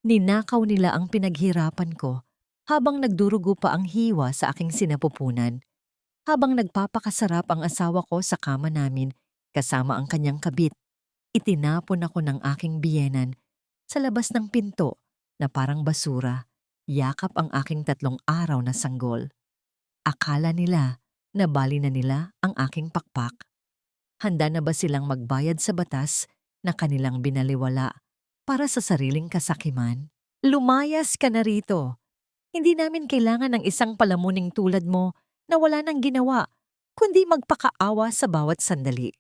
Ninakaw nila ang pinaghirapan ko habang nagdurugo pa ang hiwa sa aking sinapupunan. Habang nagpapakasarap ang asawa ko sa kama namin kasama ang kanyang kabit, itinapon ako ng aking biyenan sa labas ng pinto na parang basura, yakap ang aking 3 araw na sanggol. Akala nila na bali na nila ang aking pakpak. Handa na ba silang magbayad sa batas na kanilang binaliwala para sa sariling kasakiman? Lumayas ka na rito. Hindi namin kailangan ng isang palamuning tulad mo na wala nang ginawa, kundi magpakaawa sa bawat sandali.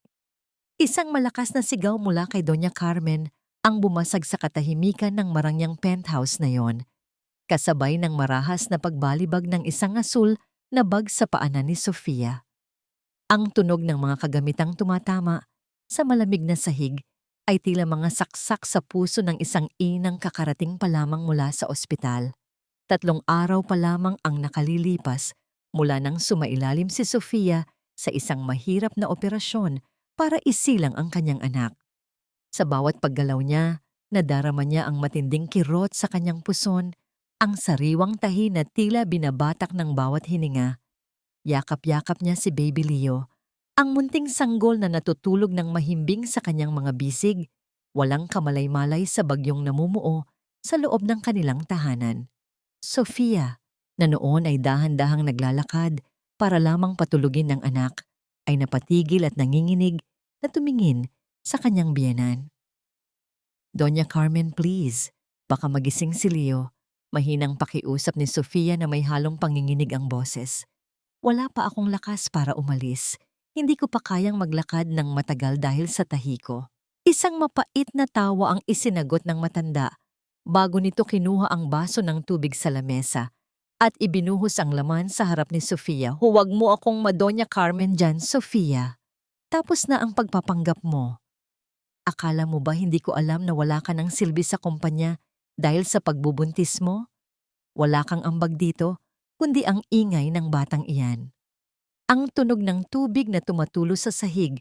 Isang malakas na sigaw mula kay Doña Carmen ang bumasag sa katahimikan ng marangyang penthouse na yon, kasabay ng marahas na pagbalibag ng isang asul na bag sa paanan ni Sofia. Ang tunog ng mga kagamitang tumatama sa malamig na sahig ay tila mga saksak sa puso ng isang inang kakarating pa lamang mula sa ospital. 3 araw pa lamang ang nakalilipas mula nang sumailalim si Sofia sa isang mahirap na operasyon para isilang ang kanyang anak. Sa bawat paggalaw niya, nadarama niya ang matinding kirot sa kanyang puson, ang sariwang tahi na tila binabatak ng bawat hininga. Yakap-yakap niya si Baby Leo, ang munting sanggol na natutulog ng mahimbing sa kanyang mga bisig, walang kamalay-malay sa bagyong namumuo sa loob ng kanilang tahanan. Sofia, na noon ay dahan-dahang naglalakad para lamang patulugin ng anak, ay napatigil at nanginginig na tumingin sa kanyang biyenan. Doña Carmen, please, baka magising si Leo. Mahinang pakiusap ni Sofia na may halong panginginig ang boses. Wala pa akong lakas para umalis. Hindi ko pa kayang maglakad ng matagal dahil sa tahi ko. Isang mapait na tawa ang isinagot ng matanda bago nito kinuha ang baso ng tubig sa lamesa at ibinuhos ang laman sa harap ni Sofia. Huwag mo akong Madonya Carmen dyan, Sofia. Tapos na ang pagpapanggap mo. Akala mo ba hindi ko alam na wala ka ng silbi sa kumpanya dahil sa pagbubuntis mo? Wala kang ambag dito, kundi ang ingay ng batang iyan. Ang tunog ng tubig na tumatulo sa sahig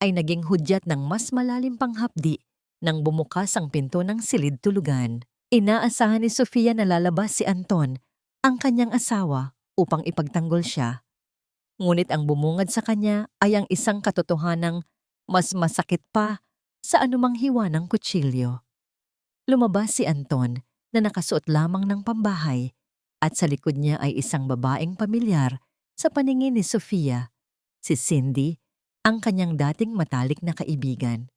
ay naging hudyat ng mas malalim pang hapdi nang bumukas ang pinto ng silid tulugan. Inaasahan ni Sofia na lalabas si Anton, ang kanyang asawa, upang ipagtanggol siya. Ngunit ang bumungad sa kanya ay ang isang katotohanang mas masakit pa sa anumang hiwa ng kutsilyo. Lumabas si Anton na nakasuot lamang ng pambahay at sa likod niya ay isang babaeng pamilyar sa paningin ni Sofia, si Cindy, ang kanyang dating matalik na kaibigan.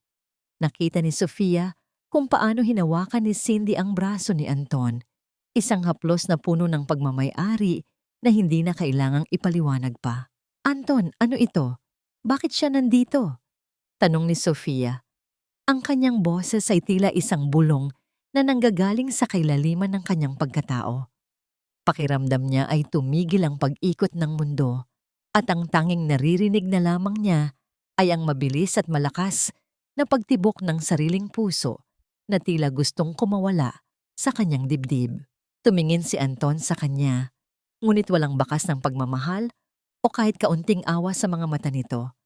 Nakita ni Sofia kung paano hinawakan ni Cindy ang braso ni Anton, isang haplos na puno ng pagmamay-ari na hindi na kailangang ipaliwanag pa. Anton, ano ito? Bakit siya nandito? Tanong ni Sofia. Ang kanyang boses ay tila isang bulong na nanggagaling sa kailaliman ng kanyang pagkatao. Pakiramdam niya ay tumigil ang pag-ikot ng mundo at ang tanging naririnig na lamang niya ay ang mabilis at malakas na pagtibok ng sariling puso na tila gustong kumawala sa kanyang dibdib. Tumingin si Anton sa kanya, ngunit walang bakas ng pagmamahal o kahit kaunting awa sa mga mata nito.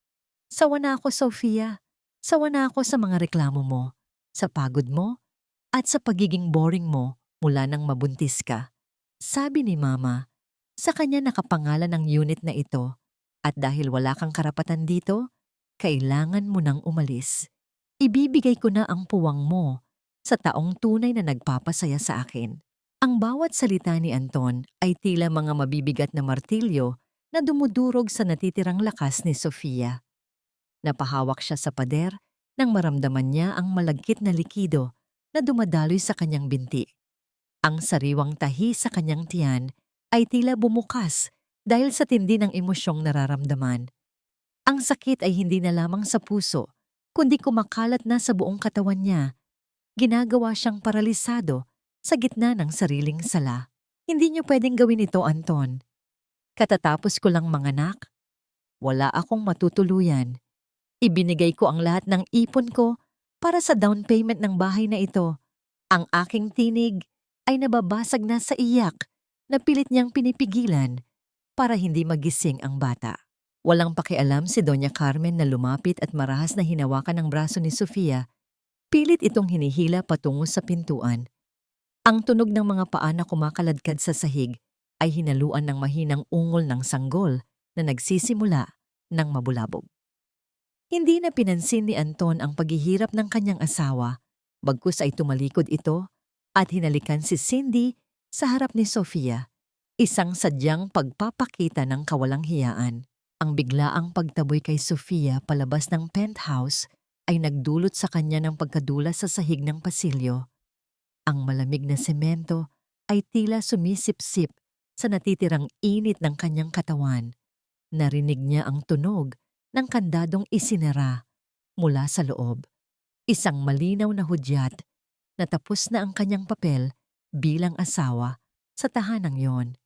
Sawa na ako, Sofia. Sawa na ako sa mga reklamo mo, sa pagod mo, at sa pagiging boring mo mula nang mabuntis ka. Sabi ni Mama, sa kanya nakapangalan ang unit na ito at dahil wala kang karapatan dito, kailangan mo nang umalis. Ibibigay ko na ang puwang mo sa taong tunay na nagpapasaya sa akin. Ang bawat salita ni Anton ay tila mga mabibigat na martilyo na dumudurog sa natitirang lakas ni Sofia. Napahawak siya sa pader nang maramdaman niya ang malagkit na likido na dumadaloy sa kanyang binti. Ang sariwang tahi sa kanyang tiyan ay tila bumukas dahil sa tindi ng emosyong nararamdaman. Ang sakit ay hindi na lamang sa puso, kundi kumakalat na sa buong katawan niya. Ginagawa siyang paralisado sa gitna ng sariling sala. Hindi niyo pwedeng gawin ito, Anton. Katatapos ko lang manganak. Wala akong matutuluyan. Ibinigay ko ang lahat ng ipon ko para sa down payment ng bahay na ito. Ang aking tinig ay nababasag na sa iyak na pilit niyang pinipigilan para hindi magising ang bata. Walang pakialam si Doña Carmen na lumapit at marahas na hinawakan ang braso ni Sofia. Pilit itong hinihila patungo sa pintuan. Ang tunog ng mga paa na kumakaladkad sa sahig ay hinaluan ng mahinang ungol ng sanggol na nagsisimula ng mabulabog. Hindi na pinansin ni Anton ang paghihirap ng kanyang asawa, bagkus ay tumalikod ito at hinalikan si Cindy sa harap ni Sofia, isang sadyang pagpapakita ng kawalang hiyaan. Ang biglaang pagtaboy kay Sofia palabas ng penthouse ay nagdulot sa kanya ng pagkadulas sa sahig ng pasilyo. Ang malamig na semento ay tila sumisipsip sa natitirang init ng kanyang katawan. Narinig niya ang tunog ng kandadong isinara mula sa loob. Isang malinaw na hudyat na tapos na ang kanyang papel bilang asawa sa tahanang yon.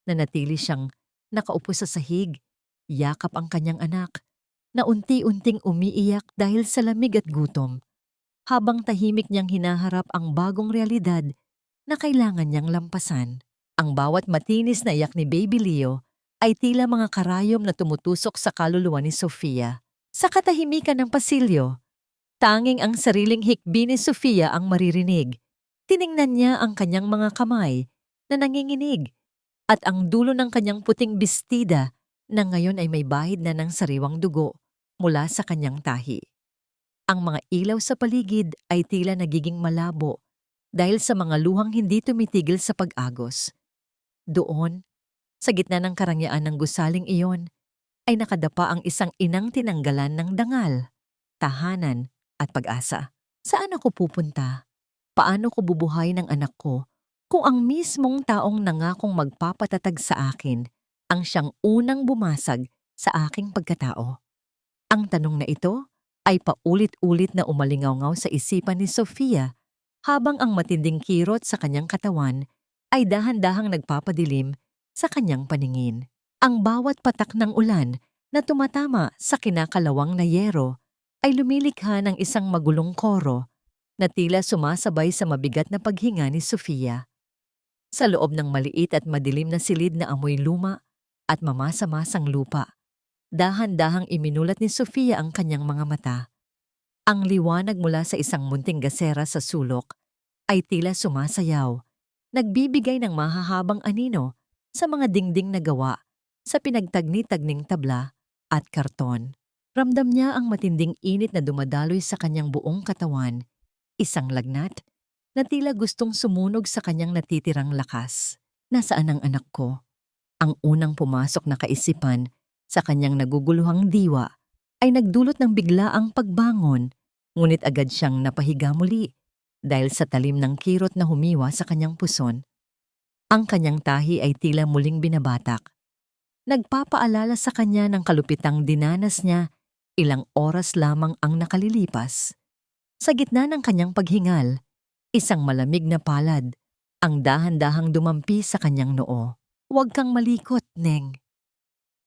Nanatili siyang nakaupo sa sahig, yakap ang kanyang anak, na unti-unting umiiyak dahil sa lamig at gutom, habang tahimik niyang hinaharap ang bagong realidad na kailangan niyang lampasan. Ang bawat matinis na iyak ni Baby Leo ay tila mga karayom na tumutusok sa kaluluwa ni Sofia. Sa katahimikan ng pasilyo, tanging ang sariling hikbi ni Sofia ang maririnig. Tiningnan niya ang kanyang mga kamay na nanginginig at ang dulo ng kanyang puting bestida na ngayon ay may bahid na ng sariwang dugo mula sa kanyang tahi. Ang mga ilaw sa paligid ay tila nagiging malabo dahil sa mga luhang hindi tumitigil sa pag-agos. Doon, sa gitna ng karangyaan ng gusaling iyon, ay nakadapa ang isang inang tinanggalan ng dangal, tahanan at pag-asa. Saan ako pupunta? Paano ko bubuhay ng anak ko kung ang mismong taong nangakong magpapatatag sa akin ang siyang unang bumasag sa aking pagkatao? Ang tanong na ito ay paulit-ulit na umalingaw-ngaw sa isipan ni Sofia habang ang matinding kirot sa kanyang katawan ay dahan-dahang nagpapadilim sa kanyang paningin. Ang bawat patak ng ulan na tumatama sa kinakalawang na yero ay lumilikha ng isang magulong koro na tila sumasabay sa mabigat na paghinga ni Sofia. Sa loob ng maliit at madilim na silid na amoy luma at mamasa-masang lupa, dahan-dahang iminulat ni Sofia ang kanyang mga mata. Ang liwanag mula sa isang munting gasera sa sulok ay tila sumasayaw, nagbibigay ng mahahabang anino sa mga dingding na gawa sa pinagtagni-tagning tabla at karton. Ramdam niya ang matinding init na dumadaloy sa kanyang buong katawan, isang lagnat na tila gustong sumunog sa kanyang natitirang lakas. Nasaan ang anak ko? Ang unang pumasok na kaisipan sa kanyang naguguluhang diwa ay nagdulot ng biglaang pagbangon, ngunit agad siyang napahiga muli dahil sa talim ng kirot na humiwa sa kanyang puson. Ang kanyang tahi ay tila muling binabatak. Nagpapaalala sa kanya ng kalupitang dinanas niya ilang oras lamang ang nakalilipas. Sa gitna ng kanyang paghingal, isang malamig na palad ang dahan-dahang dumampi sa kanyang noo. "Huwag kang malikot, Neng.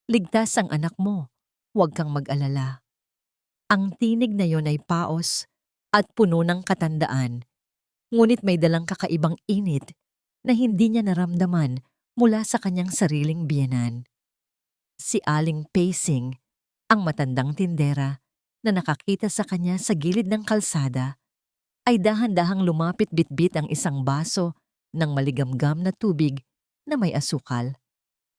Ligtas ang anak mo. Huwag kang mag-alala." Ang tinig na yon ay paos at puno ng katandaan, ngunit may dalang kakaibang init na hindi niya naramdaman mula sa kanyang sariling biyenan. Si Aling Pacing, ang matandang tindera na nakakita sa kanya sa gilid ng kalsada, ay dahan-dahang lumapit bitbit ang isang baso ng maligamgam na tubig na may asukal.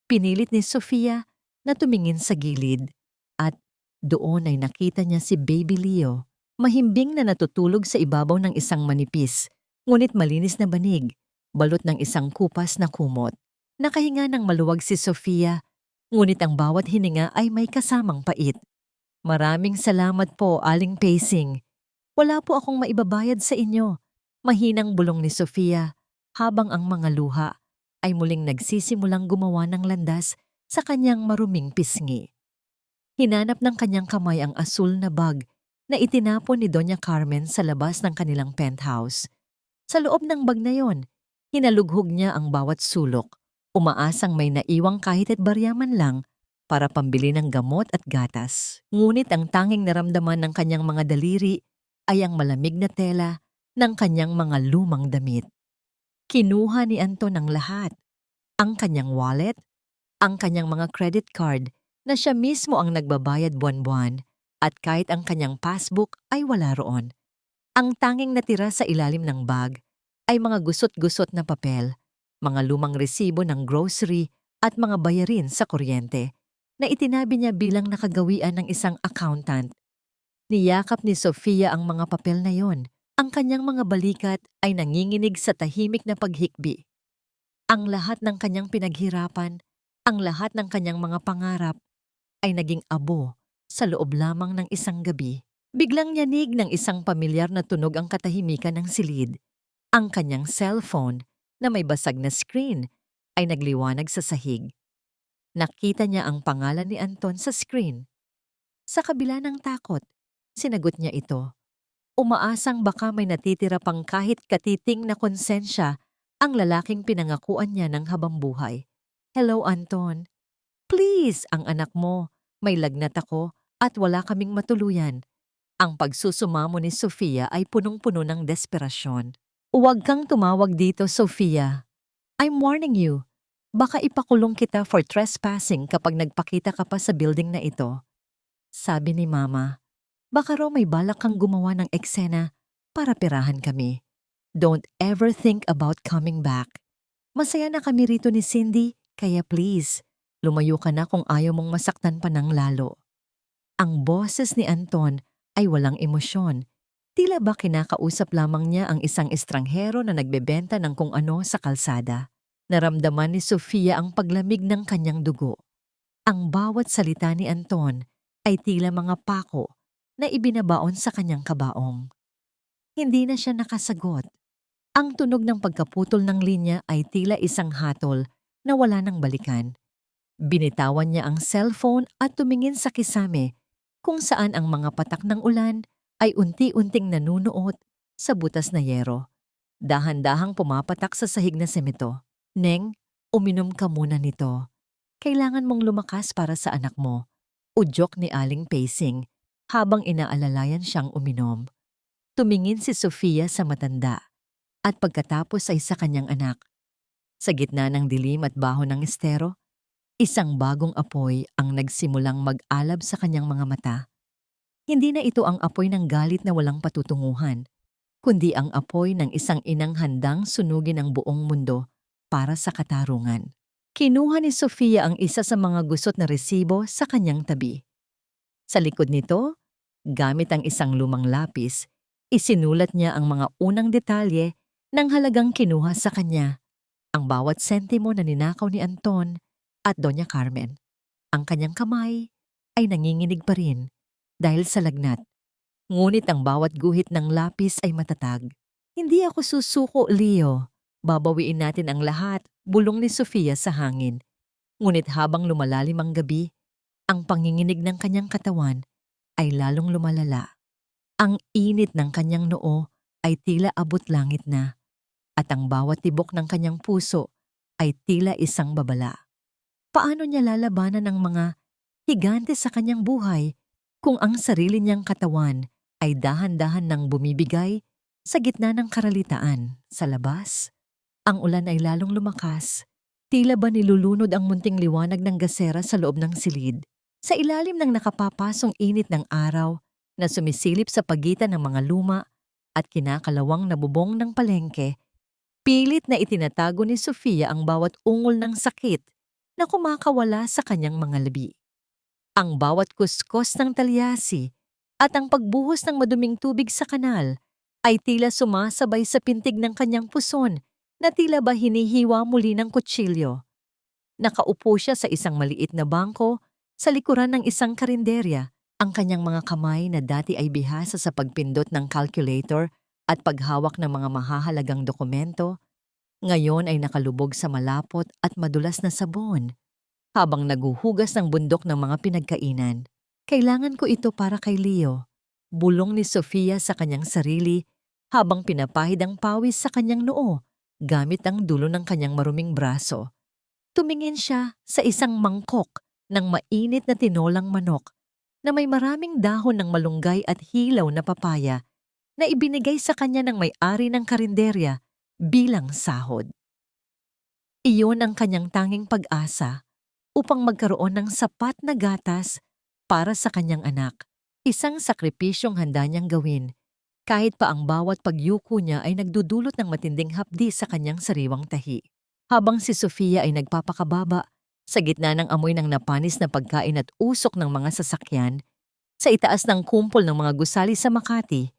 Pinilit ni Sofia na tumingin sa gilid at doon ay nakita niya si Baby Leo, mahimbing na natutulog sa ibabaw ng isang manipis, ngunit malinis na banig, balot ng isang kupas na kumot. Nakahinga ng maluwag si Sofia, ngunit ang bawat hininga ay may kasamang pait. "Maraming salamat po, Aling Pacing. Wala po akong maibabayad sa inyo," mahinang bulong ni Sofia, habang ang mga luha ay muling nagsisimulang gumawa ng landas sa kanyang maruming pisngi. Hinanap ng kanyang kamay ang asul na bag na itinapon ni Doña Carmen sa labas ng kanilang penthouse. Sa loob ng bag na yon, hinalughog niya ang bawat sulok, umaasang may naiwang kahit at barya man lang para pambili ng gamot at gatas. Ngunit ang tanging naramdaman ng kanyang mga daliri ay ang malamig na tela ng kanyang mga lumang damit. Kinuha ni Anton ang lahat, ang kanyang wallet, ang kanyang mga credit card na siya mismo ang nagbabayad buwan-buwan, at kahit ang kanyang passbook ay wala roon. Ang tanging natira sa ilalim ng bag ay mga gusot-gusot na papel, mga lumang resibo ng grocery at mga bayarin sa kuryente na itinabi niya bilang nakagawian ng isang accountant. Niyakap ni Sofia ang mga papel na yon. Ang kanyang mga balikat ay nanginginig sa tahimik na paghikbi. Ang lahat ng kanyang pinaghirapan, ang lahat ng kanyang mga pangarap ay naging abo sa loob lamang ng isang gabi. Biglang yanig ng isang pamilyar na tunog ang katahimikan ng silid. Ang kanyang cellphone na may basag na screen ay nagliwanag sa sahig. Nakita niya ang pangalan ni Anton sa screen. Sa kabila ng takot, sinagot niya ito. Umaasang baka may natitira pang kahit katiting na konsensya ang lalaking pinangakuan niya ng habang buhay. Hello, Anton. Please, ang anak mo. May lagnat ako at wala kaming matuluyan. Ang pagsusumamo ni Sofia ay punong-puno ng desperasyon. Huwag kang tumawag dito, Sofia. I'm warning you. Baka ipakulong kita for trespassing kapag nagpakita ka pa sa building na ito. Sabi ni Mama. Baka raw may balak kang gumawa ng eksena para perahan kami. Don't ever think about coming back. Masaya na kami rito ni Cindy, kaya please, lumayo ka na kung ayaw mong masaktan pa ng lalo. Ang boses ni Anton ay walang emosyon. Tila ba kinakausap lamang niya ang isang estranghero na nagbebenta ng kung ano sa kalsada. Naramdaman ni Sofia ang paglamig ng kanyang dugo. Ang bawat salita ni Anton ay tila mga pako na ibinabaon sa kanyang kabaong. Hindi na siya nakasagot. Ang tunog ng pagkaputol ng linya ay tila isang hatol na wala nang balikan. Binitawan niya ang cellphone at tumingin sa kisame kung saan ang mga patak ng ulan ay unti-unting nanunuot sa butas na yero. Dahan-dahang pumapatak sa sahig na semento. Neng, uminom ka muna nito. Kailangan mong lumakas para sa anak mo. Udyok ni Aling Pacing habang inaalalayan siyang uminom. Tumingin si Sofia sa matanda at pagkatapos ay sa kanyang anak. Sa gitna ng dilim at baho ng estero, isang bagong apoy ang nagsimulang mag-alab sa kanyang mga mata. Hindi na ito ang apoy ng galit na walang patutunguhan, kundi ang apoy ng isang inang handang sunugin ang buong mundo para sa katarungan. Kinuha ni Sofia ang isa sa mga gusot na resibo sa kanyang tabi. Sa likod nito, gamit ang isang lumang lapis, isinulat niya ang mga unang detalye ng halagang kinuha sa kanya, ang bawat sentimo na ninakaw ni Anton at Doña Carmen. Ang kanyang kamay ay nanginginig pa rin dahil sa lagnat. Ngunit ang bawat guhit ng lapis ay matatag. Hindi ako susuko, Leo. Babawiin natin ang lahat, bulong ni Sofia sa hangin. Ngunit habang lumalalim ang gabi, ang panginginig ng kanyang katawan ay lalong lumalala. Ang init ng kanyang noo ay tila abot langit na, at ang bawat tibok ng kanyang puso ay tila isang babala. Paano niya lalabanan ang mga higante sa kanyang buhay kung ang sarili niyang katawan ay dahan-dahan nang bumibigay sa gitna ng karalitaan sa labas? Ang ulan ay lalong lumakas. Tila ba nilulunod ang munting liwanag ng gasera sa loob ng silid? Sa ilalim ng nakapapasong init ng araw na sumisilip sa pagitan ng mga luma at kinakalawang na bubong ng palengke, pilit na itinatago ni Sofia ang bawat ungol ng sakit na kumakawala sa kanyang mga labi. Ang bawat kuskos ng talyasi at ang pagbuhos ng maduming tubig sa kanal ay tila sumasabay sa pintig ng kanyang puson na tila ba hinihiwa muli ng kutsilyo. Nakaupo siya sa isang maliit na bangko sa likuran ng isang karinderya. Ang kanyang mga kamay na dati ay bihasa sa pagpindot ng calculator at paghawak ng mga mahahalagang dokumento, ngayon ay nakalubog sa malapot at madulas na sabon. Habang naguhugas ng bundok ng mga pinagkainan, kailangan ko ito para kay Leo, bulong ni Sofia sa kanyang sarili habang pinapahid ang pawis sa kanyang noo gamit ang dulo ng kanyang maruming braso. Tumingin siya sa isang mangkok ng mainit na tinolang manok na may maraming dahon ng malunggay at hilaw na papaya na ibinigay sa kanya ng may-ari ng karinderya bilang sahod. Iyon ang kanyang tanging pag-asa upang magkaroon ng sapat na gatas para sa kanyang anak, isang sakripisyong handa niyang gawin Kahit pa ang bawat pagyuko niya ay nagdudulot ng matinding hapdi sa kanyang sariwang tahi. Habang si Sofia ay nagpapakababa, sa gitna ng amoy ng napanis na pagkain at usok ng mga sasakyan, sa itaas ng kumpol ng mga gusali sa Makati,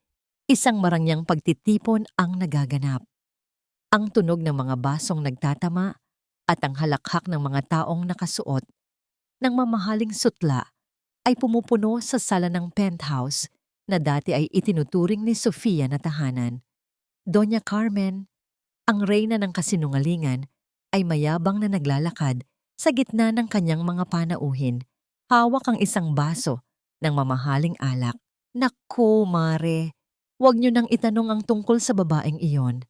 isang marangyang pagtitipon ang nagaganap. Ang tunog ng mga basong nagtatama at ang halakhak ng mga taong nakasuot ng mamahaling sutla ay pumupuno sa sala ng penthouse na dati ay itinuturing ni Sofia na tahanan. Doña Carmen, ang reyna ng kasinungalingan, ay mayabang na naglalakad sa gitna ng kanyang mga panauhin. Hawak ang isang baso ng mamahaling alak. Naku, Mare, huwag niyo nang itanong ang tungkol sa babaeng iyon.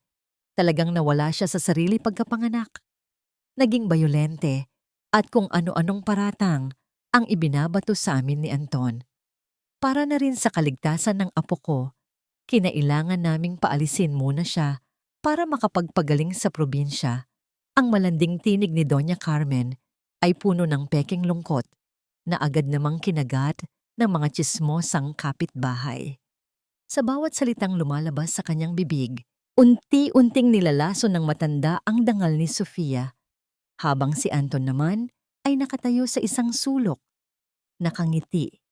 Talagang nawala siya sa sarili pagkapanganak. Naging bayolente at kung ano-anong paratang ang ibinabato sa amin ni Anton. Para na rin sa kaligtasan ng apo ko, kinailangan naming paalisin muna siya para makapagpagaling sa probinsya. Ang malanding tinig ni Doña Carmen ay puno ng peking lungkot na agad namang kinagat ng mga tsismosang kapitbahay. Sa bawat salitang lumalabas sa kanyang bibig, unti-unting nilalaso ng matanda ang dangal ni Sofia, habang si Anton naman ay nakatayo sa isang sulok, nakangiti,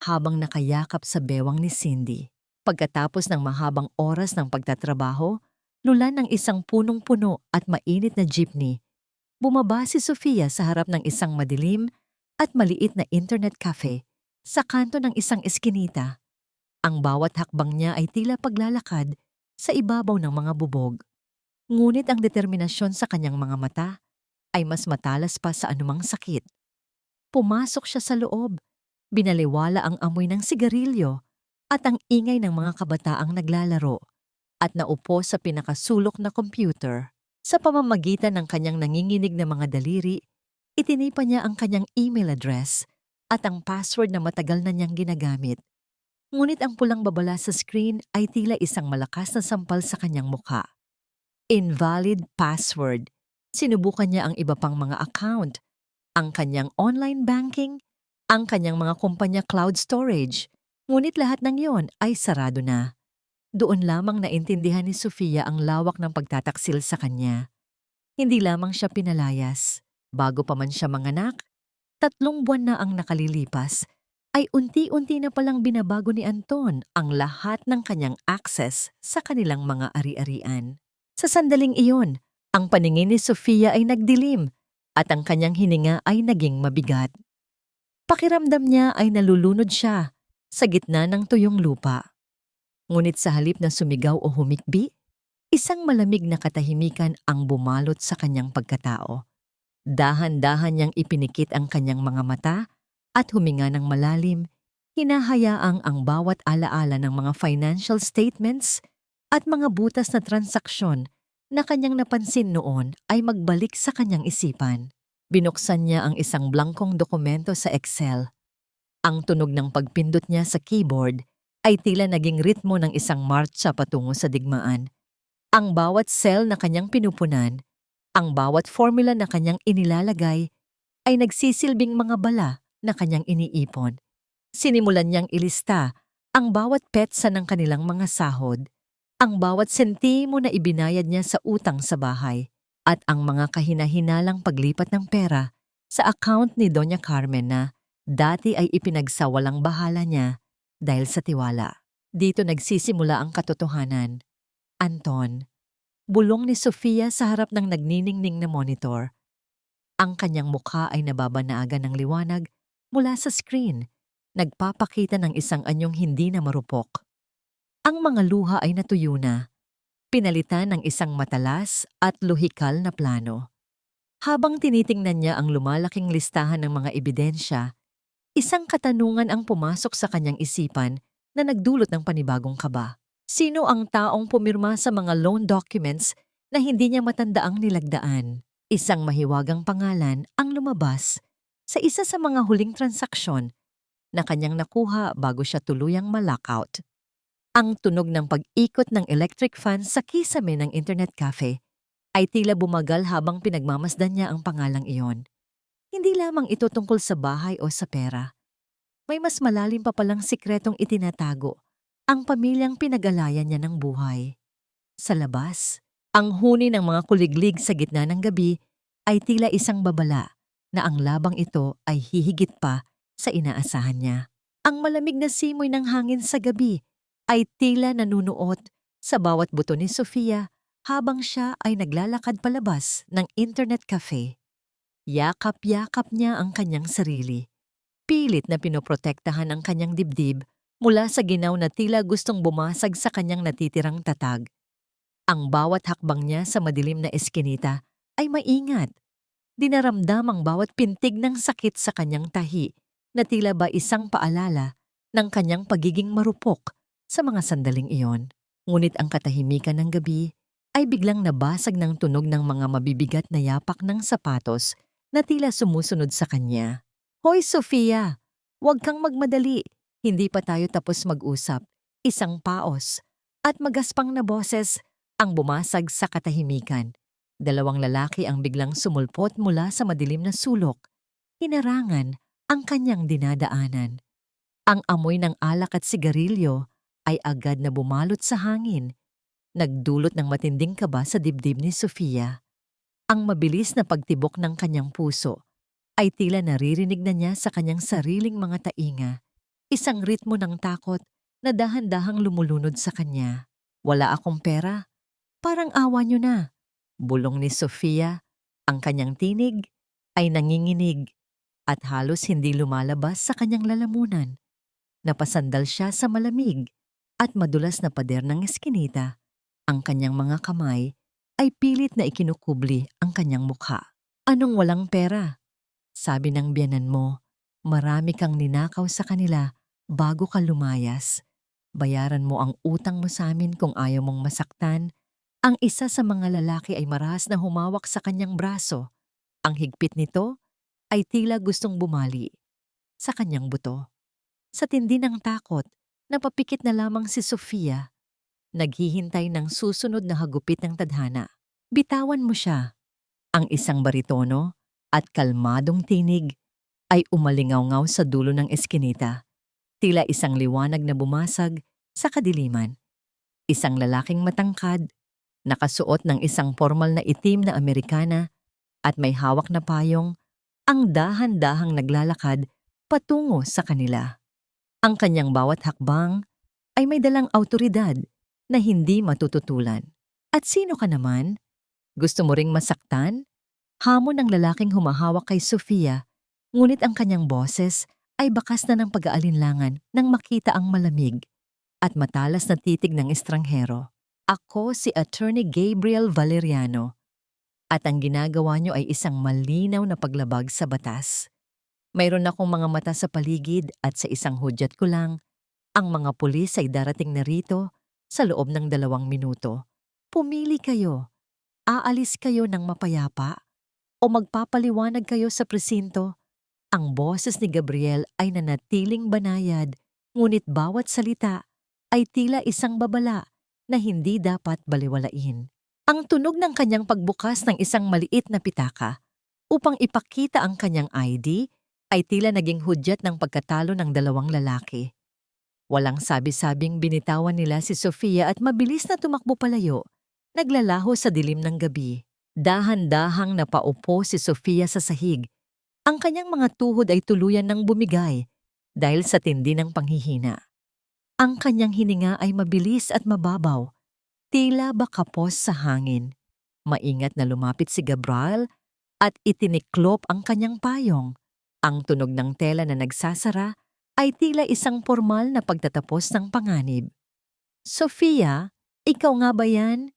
habang nakayakap sa bewang ni Cindy. Pagkatapos ng mahabang oras ng pagtatrabaho, lula ng isang punong-puno at mainit na jeepney, bumaba si Sofia sa harap ng isang madilim at maliit na internet cafe sa kanto ng isang eskinita. Ang bawat hakbang niya ay tila paglalakad sa ibabaw ng mga bubog. Ngunit ang determinasyon sa kanyang mga mata ay mas matalas pa sa anumang sakit. Pumasok siya sa loob, binaliwala ang amoy ng sigarilyo at ang ingay ng mga kabataang naglalaro, at naupo sa pinakasulok na computer. Sa pamamagitan ng kanyang nanginginig na mga daliri, itinipa niya ang kanyang email address at ang password na matagal na niyang ginagamit. Ngunit ang pulang babala sa screen ay tila isang malakas na sampal sa kanyang mukha. Invalid password. Sinubukan niya ang iba pang mga account, ang kanyang online banking, ang kanyang mga kumpanya cloud storage, ngunit lahat ng iyon ay sarado na. Doon lamang naintindihan ni Sofia ang lawak ng pagtataksil sa kanya. Hindi lamang siya pinalayas. Bago pa man siya manganak, 3 buwan na ang nakalilipas, ay unti-unti na palang binabago ni Anton ang lahat ng kanyang access sa kanilang mga ari-arian. Sa sandaling iyon, ang paningin ni Sofia ay nagdilim at ang kanyang hininga ay naging mabigat. Pakiramdam niya ay nalulunod siya sa gitna ng tuyong lupa. Ngunit sa halip na sumigaw o humikbi, isang malamig na katahimikan ang bumalot sa kanyang pagkatao. Dahan-dahan niyang ipinikit ang kanyang mga mata at huminga ng malalim, hinahayaang ang bawat alaala ng mga financial statements at mga butas na transaksyon na kanyang napansin noon ay magbalik sa kanyang isipan. Binuksan niya ang isang blankong dokumento sa Excel. Ang tunog ng pagpindot niya sa keyboard ay tila naging ritmo ng isang martsa patungo sa digmaan. Ang bawat cell na kanyang pinupunan, ang bawat formula na kanyang inilalagay, ay nagsisilbing mga bala na kanyang iniipon. Sinimulan niyang ilista ang bawat petsa ng kanilang mga sahod, ang bawat sentimo na ibinayad niya sa utang sa bahay, at ang mga kahina-hinalang paglipat ng pera sa account ni Doña Carmen na dati ay ipinagsawalang bahala niya dahil sa tiwala. Dito nagsisimula ang katotohanan. Anton, bulong ni Sofia sa harap ng nagniningning na monitor. Ang kanyang mukha ay nababanagan ng liwanag mula sa screen, nagpapakita ng isang anyong hindi na marupok. Ang mga luha ay natuyo na, pinalitan ng isang matalas at lohikal na plano. Habang tinitingnan niya ang lumalaking listahan ng mga ebidensya, isang katanungan ang pumasok sa kanyang isipan na nagdulot ng panibagong kaba. Sino ang taong pumirma sa mga loan documents na hindi niya matandaang nilagdaan? Isang mahiwagang pangalan ang lumabas sa isa sa mga huling transaksyon na kanyang nakuha bago siya tuluyang ma-lockout. Ang tunog ng pag-ikot ng electric fan sa kisame ng internet cafe ay tila bumagal habang pinagmamasdan niya ang pangalang iyon. Hindi lamang ito tungkol sa bahay o sa pera. May mas malalim pa palang sikretong itinatago ang pamilyang pinag-alayan niya ng buhay. Sa labas, ang huni ng mga kuliglig sa gitna ng gabi ay tila isang babala na ang labang ito ay hihigit pa sa inaasahan niya. Ang malamig na simoy ng hangin sa gabi ay tila nanunuot sa bawat buto ni Sofia habang siya ay naglalakad palabas ng internet cafe. Yakap-yakap niya ang kanyang sarili. Pilit na pinoprotektahan ang kanyang dibdib mula sa ginaw na tila gustong bumasag sa kanyang natitirang tatag. Ang bawat hakbang niya sa madilim na eskinita ay maingat. Dinaramdam ang bawat pintig ng sakit sa kanyang tahi na tila ba isang paalala ng kanyang pagiging marupok sa mga sandaling iyon. Ngunit ang katahimikan ng gabi ay biglang nabasag ng tunog ng mga mabibigat na yapak ng sapatos na tila sumusunod sa kanya. "Hoy, Sofia! Huwag kang magmadali. Hindi pa tayo tapos mag-usap." Isang paos at magaspang na boses ang bumasag sa katahimikan. Dalawang lalaki ang biglang sumulpot mula sa madilim na sulok. Hinarangan ang kanyang dinadaanan. Ang amoy ng alak at sigarilyo ay agad na bumalot sa hangin, nagdulot ng matinding kaba sa dibdib ni Sofia. Ang mabilis na pagtibok ng kanyang puso ay tila naririnig na niya sa kanyang sariling mga tainga, isang ritmo ng takot na dahan-dahang lumulunod sa kanya. "Wala akong pera. Parang awa niyo na," bulong ni Sofia. Ang kanyang tinig ay nanginginig at halos hindi lumalabas sa kanyang lalamunan. Napasandal siya sa malamig at madulas na pader ng eskinita. Ang kanyang mga kamay ay pilit na ikinukubli ang kanyang mukha. "Anong walang pera? Sabi ng biyenan mo, marami kang ninakaw sa kanila bago ka lumayas. Bayaran mo ang utang mo sa amin kung ayaw mong masaktan." Ang isa sa mga lalaki ay marahas na humawak sa kanyang braso. Ang higpit nito ay tila gustong bumali sa kanyang buto. Sa tindi ng takot, napapikit na lamang si Sofia, naghihintay ng susunod na hagupit ng tadhana. "Bitawan mo siya." Ang isang baritono at kalmadong tinig ay umalingaw-ngaw sa dulo ng eskinita. Tila isang liwanag na bumasag sa kadiliman. Isang lalaking matangkad, nakasuot ng isang formal na itim na Amerikana at may hawak na payong, ang dahan-dahang naglalakad patungo sa kanila. Ang kanyang bawat hakbang ay may dalang awtoridad na hindi matututulan. "At sino ka naman? Gusto mo ring masaktan?" Hamon ng lalaking humahawak kay Sofia, ngunit ang kanyang boses ay bakas na ng pag-aalinlangan nang makita ang malamig at matalas na titig ng estranghero. "Ako si Attorney Gabriel Valeriano at ang ginagawa niyo ay isang malinaw na paglabag sa batas. Mayroon akong mga mata sa paligid at sa isang hudyat ko lang, ang mga pulis ay darating na rito sa loob ng 2 minuto. Pumili kayo. Aalis kayo ng mapayapa o magpapaliwanag kayo sa presinto." Ang boses ni Gabriel ay nanatiling banayad, ngunit bawat salita ay tila isang babala na hindi dapat baliwalain. Ang tunog ng kanyang pagbukas ng isang maliit na pitaka upang ipakita ang kanyang ID ay tila naging hudyat ng pagkatalo ng 2 lalaki. Walang sabi-sabing binitawan nila si Sofia at mabilis na tumakbo palayo, naglalaho sa dilim ng gabi. Dahan-dahang napaupo si Sofia sa sahig. Ang kanyang mga tuhod ay tuluyan ng bumigay dahil sa tindi ng panghihina. Ang kanyang hininga ay mabilis at mababaw, tila ba kapos sa hangin. Maingat na lumapit si Gabriel at itiniklop ang kanyang payong. Ang tunog ng tela na nagsasara ay tila isang formal na pagtatapos ng panganib. "Sofia, ikaw nga ba yan?"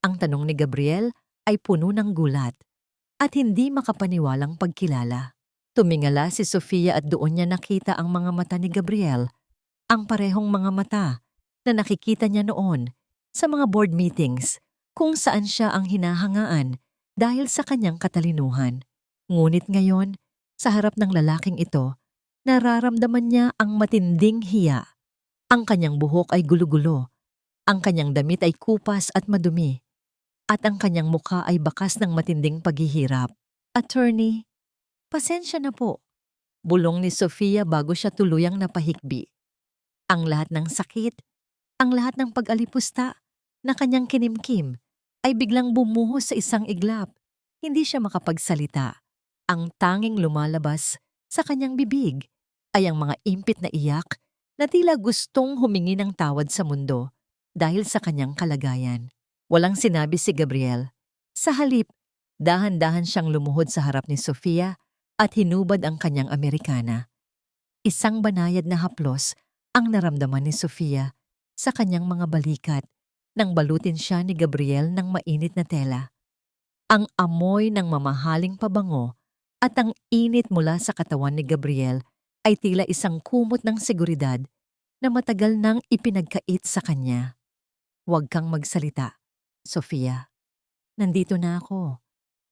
Ang tanong ni Gabriel ay puno ng gulat at hindi makapaniwalang pagkilala. Tumingala si Sofia at doon niya nakita ang mga mata ni Gabriel, ang parehong mga mata na nakikita niya noon sa mga board meetings kung saan siya ang hinahangaan dahil sa kanyang katalinuhan. Ngunit ngayon, sa harap ng lalaking ito, nararamdaman niya ang matinding hiya. Ang kanyang buhok ay gulo-gulo, ang kanyang damit ay kupas at madumi, at ang kanyang mukha ay bakas ng matinding paghihirap. "Attorney, pasensya na po," bulong ni Sofia bago siya tuluyang napahikbi. Ang lahat ng sakit Ang lahat ng pag-alipusta na kanyang kinimkim ay biglang bumuhos sa isang iglap. Hindi siya makapagsalita. Ang tanging lumalabas sa kanyang bibig ay ang mga impit na iyak na tila gustong humingi ng tawad sa mundo dahil sa kanyang kalagayan. Walang sinabi si Gabriel. Sa halip, dahan-dahan siyang lumuhod sa harap ni Sofia at hinubad ang kanyang Amerikana. Isang banayad na haplos ang naramdaman ni Sofia sa kanyang mga balikat nang balutin siya ni Gabriel ng mainit na tela. Ang amoy ng mamahaling pabango at ang init mula sa katawan ni Gabriel ay tila isang kumot ng seguridad na matagal nang ipinagkait sa kanya. Huwag kang magsalita, Sofia. Nandito na ako.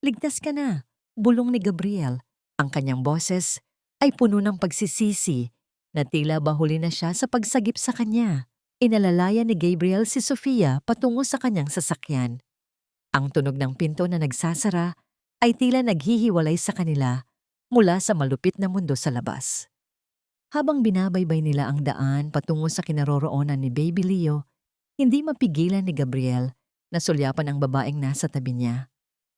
Ligtas ka na, bulong ni Gabriel. Ang kanyang boses ay puno ng pagsisisi na tila bahuli na siya sa pagsagip sa kanya. Inalalaya ni Gabriel si Sofia patungo sa kanyang sasakyan. Ang tunog ng pinto na nagsasara ay tila naghihiwalay sa kanila mula sa malupit na mundo sa labas. Habang binabaybay nila ang daan patungo sa kinaroroonan ni Baby Leo, hindi mapigilan ni Gabriel na sulyapan ang babaeng nasa tabi niya.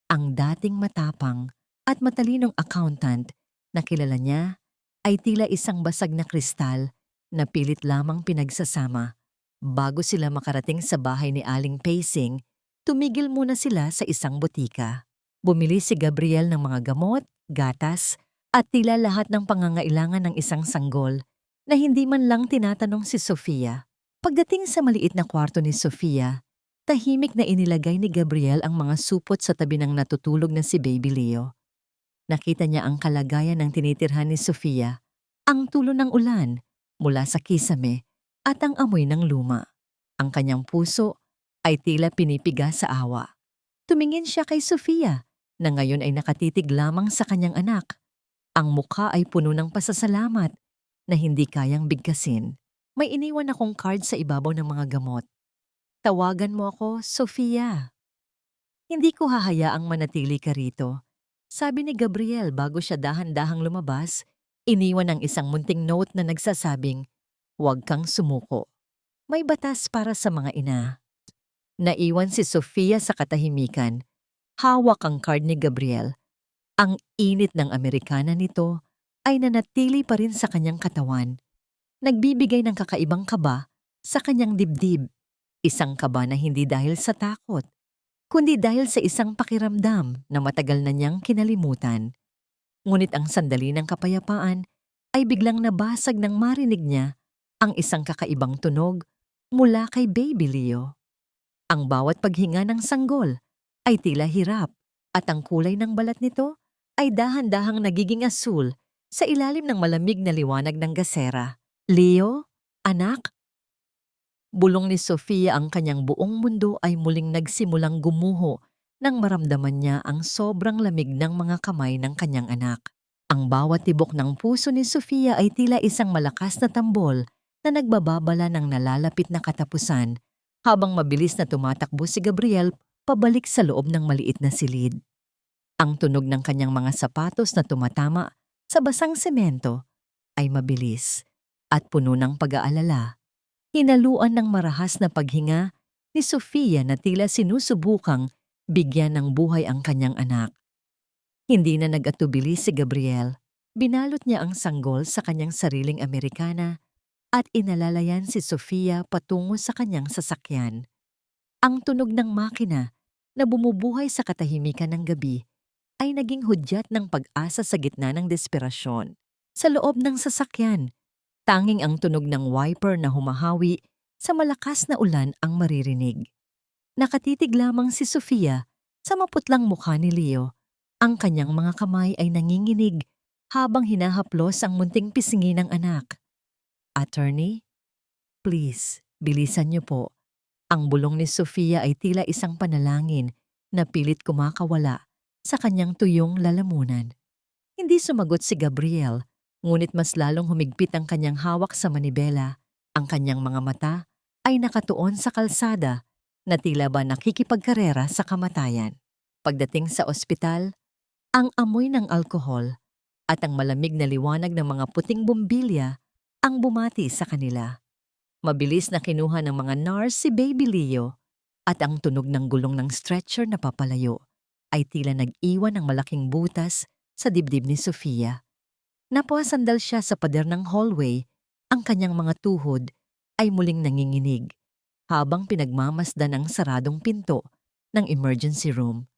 Ang dating matapang at matalinong accountant na kilala niya ay tila isang basag na kristal na pilit lamang pinagsasama. Bago sila makarating sa bahay ni Aling Pacing, tumigil muna sila sa isang botika. Bumili si Gabriel ng mga gamot, gatas, at tila lahat ng pangangailangan ng isang sanggol na hindi man lang tinatanong si Sofia. Pagdating sa maliit na kwarto ni Sofia, tahimik na inilagay ni Gabriel ang mga supot sa tabi ng natutulog na si Baby Leo. Nakita niya ang kalagayan ng tinitirhan ni Sofia, ang tulo ng ulan mula sa kisame at ang amoy ng luma. Ang kanyang puso ay tila pinipiga sa awa. Tumingin siya kay Sofia na ngayon ay nakatitig lamang sa kanyang anak. Ang mukha ay puno ng pasasalamat na hindi kayang bigkasin. May iniwan akong card sa ibabaw ng mga gamot. Tawagan mo ako, Sofia. Hindi ko hahayaang manatili ka rito. Sabi ni Gabriel bago siya dahan-dahang lumabas, iniwan ang isang munting note na nagsasabing, "Huwag kang sumuko. May batas para sa mga ina." Naiwan si Sofia sa katahimikan. Hawak ang card ni Gabriel. Ang init ng Amerikana nito ay nanatili pa rin sa kanyang katawan. Nagbibigay ng kakaibang kaba sa kanyang dibdib. Isang kaba na hindi dahil sa takot, kundi dahil sa isang pakiramdam na matagal na niyang kinalimutan. Ngunit ang sandali ng kapayapaan ay biglang nabasag nang marinig niya ang isang kakaibang tunog mula kay Baby Leo. Ang bawat paghinga ng sanggol ay tila hirap at ang kulay ng balat nito ay dahan-dahang nagiging asul sa ilalim ng malamig na liwanag ng gasera. "Leo? Anak?" Bulong ni Sofia. Ang kanyang buong mundo ay muling nagsimulang gumuho nang maramdaman niya ang sobrang lamig ng mga kamay ng kanyang anak. Ang bawat tibok ng puso ni Sofia ay tila isang malakas na tambol na nagbababala ng nalalapit na katapusan habang mabilis na tumatakbo si Gabriel pabalik sa loob ng maliit na silid. Ang tunog ng kanyang mga sapatos na tumatama sa basang semento ay mabilis at puno ng pag-aalala. Hinaluan ng marahas na paghinga ni Sofia na tila sinusubukang bigyan ng buhay ang kanyang anak. Hindi na nag-atubili si Gabriel. Binalot niya ang sanggol sa kanyang sariling Amerikana at inalalayan si Sofia patungo sa kanyang sasakyan. Ang tunog ng makina na bumubuhay sa katahimikan ng gabi ay naging hudyat ng pag-asa sa gitna ng desperasyon. Sa loob ng sasakyan, tanging ang tunog ng wiper na humahawi sa malakas na ulan ang maririnig. Nakatitig lamang si Sofia sa maputlang mukha ni Leo. Ang kanyang mga kamay ay nanginginig habang hinahaplos ang munting pisngi ng anak. "Attorney? Please, bilisan niyo po." Ang bulong ni Sofia ay tila isang panalangin na pilit kumakawala sa kanyang tuyong lalamunan. Hindi sumagot si Gabriel, ngunit mas lalong humigpit ang kanyang hawak sa manibela. Ang kanyang mga mata ay nakatuon sa kalsada na tila ba nakikipagkarera sa kamatayan. Pagdating sa ospital, ang amoy ng alkohol at ang malamig na liwanag ng mga puting bombilya ang bumati sa kanila. Mabilis na kinuha ng mga nurse si Baby Leo at ang tunog ng gulong ng stretcher na papalayo ay tila nag-iwan ng malaking butas sa dibdib ni Sofia. Napasandal siya sa pader ng hallway, ang kanyang mga tuhod ay muling nanginginig habang pinagmamasdan ang saradong pinto ng emergency room.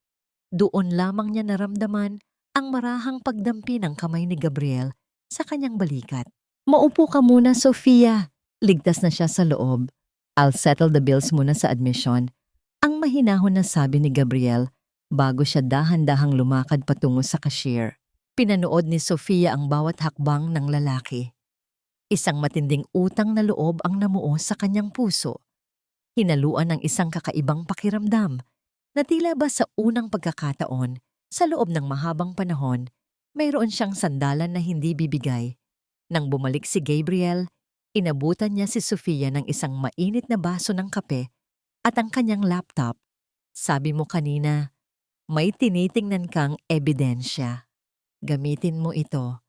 Doon lamang niya naramdaman ang marahang pagdampi ng kamay ni Gabriel sa kanyang balikat. "Maupo ka muna, Sofia." Ligtas na siya sa loob. "I'll settle the bills muna sa admission." Ang mahinahon na sabi ni Gabriel bago siya dahan-dahang lumakad patungo sa cashier. Pinanood ni Sofia ang bawat hakbang ng lalaki. Isang matinding utang na loob ang namuo sa kanyang puso. Hinaluan ng isang kakaibang pakiramdam na tila ba sa unang pagkakataon, sa loob ng mahabang panahon, mayroon siyang sandalan na hindi bibigay. Nang bumalik si Gabriel, inabutan niya si Sofia ng isang mainit na baso ng kape at ang kanyang laptop. "Sabi mo kanina, may tinitingnan kang ebidensya. Gamitin mo ito.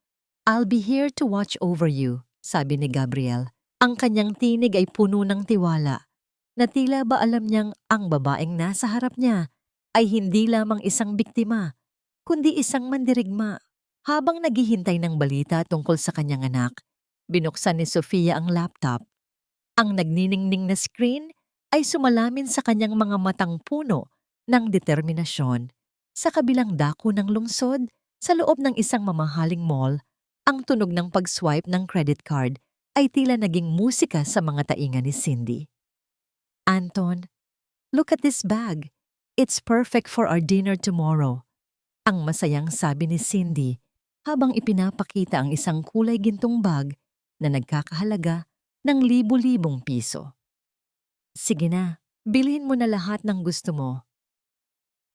I'll be here to watch over you," sabi ni Gabriel. Ang kanyang tinig ay puno ng tiwala, na tila ba alam niyang ang babaeng nasa harap niya ay hindi lamang isang biktima, kundi isang mandirigma. Habang naghihintay ng balita tungkol sa kanyang anak, binuksan ni Sofia ang laptop. Ang nagniningning na screen ay sumalamin sa kanyang mga matang puno ng determinasyon. Sa kabilang dako ng lungsod, sa loob ng isang mamahaling mall, ang tunog ng pag-swipe ng credit card ay tila naging musika sa mga tainga ni Cindy. "Anton, look at this bag. It's perfect for our dinner tomorrow." Ang masayang sabi ni Cindy habang ipinapakita ang isang kulay gintong bag na nagkakahalaga ng libu-libong piso. "Sige na, bilhin mo na lahat ng gusto mo.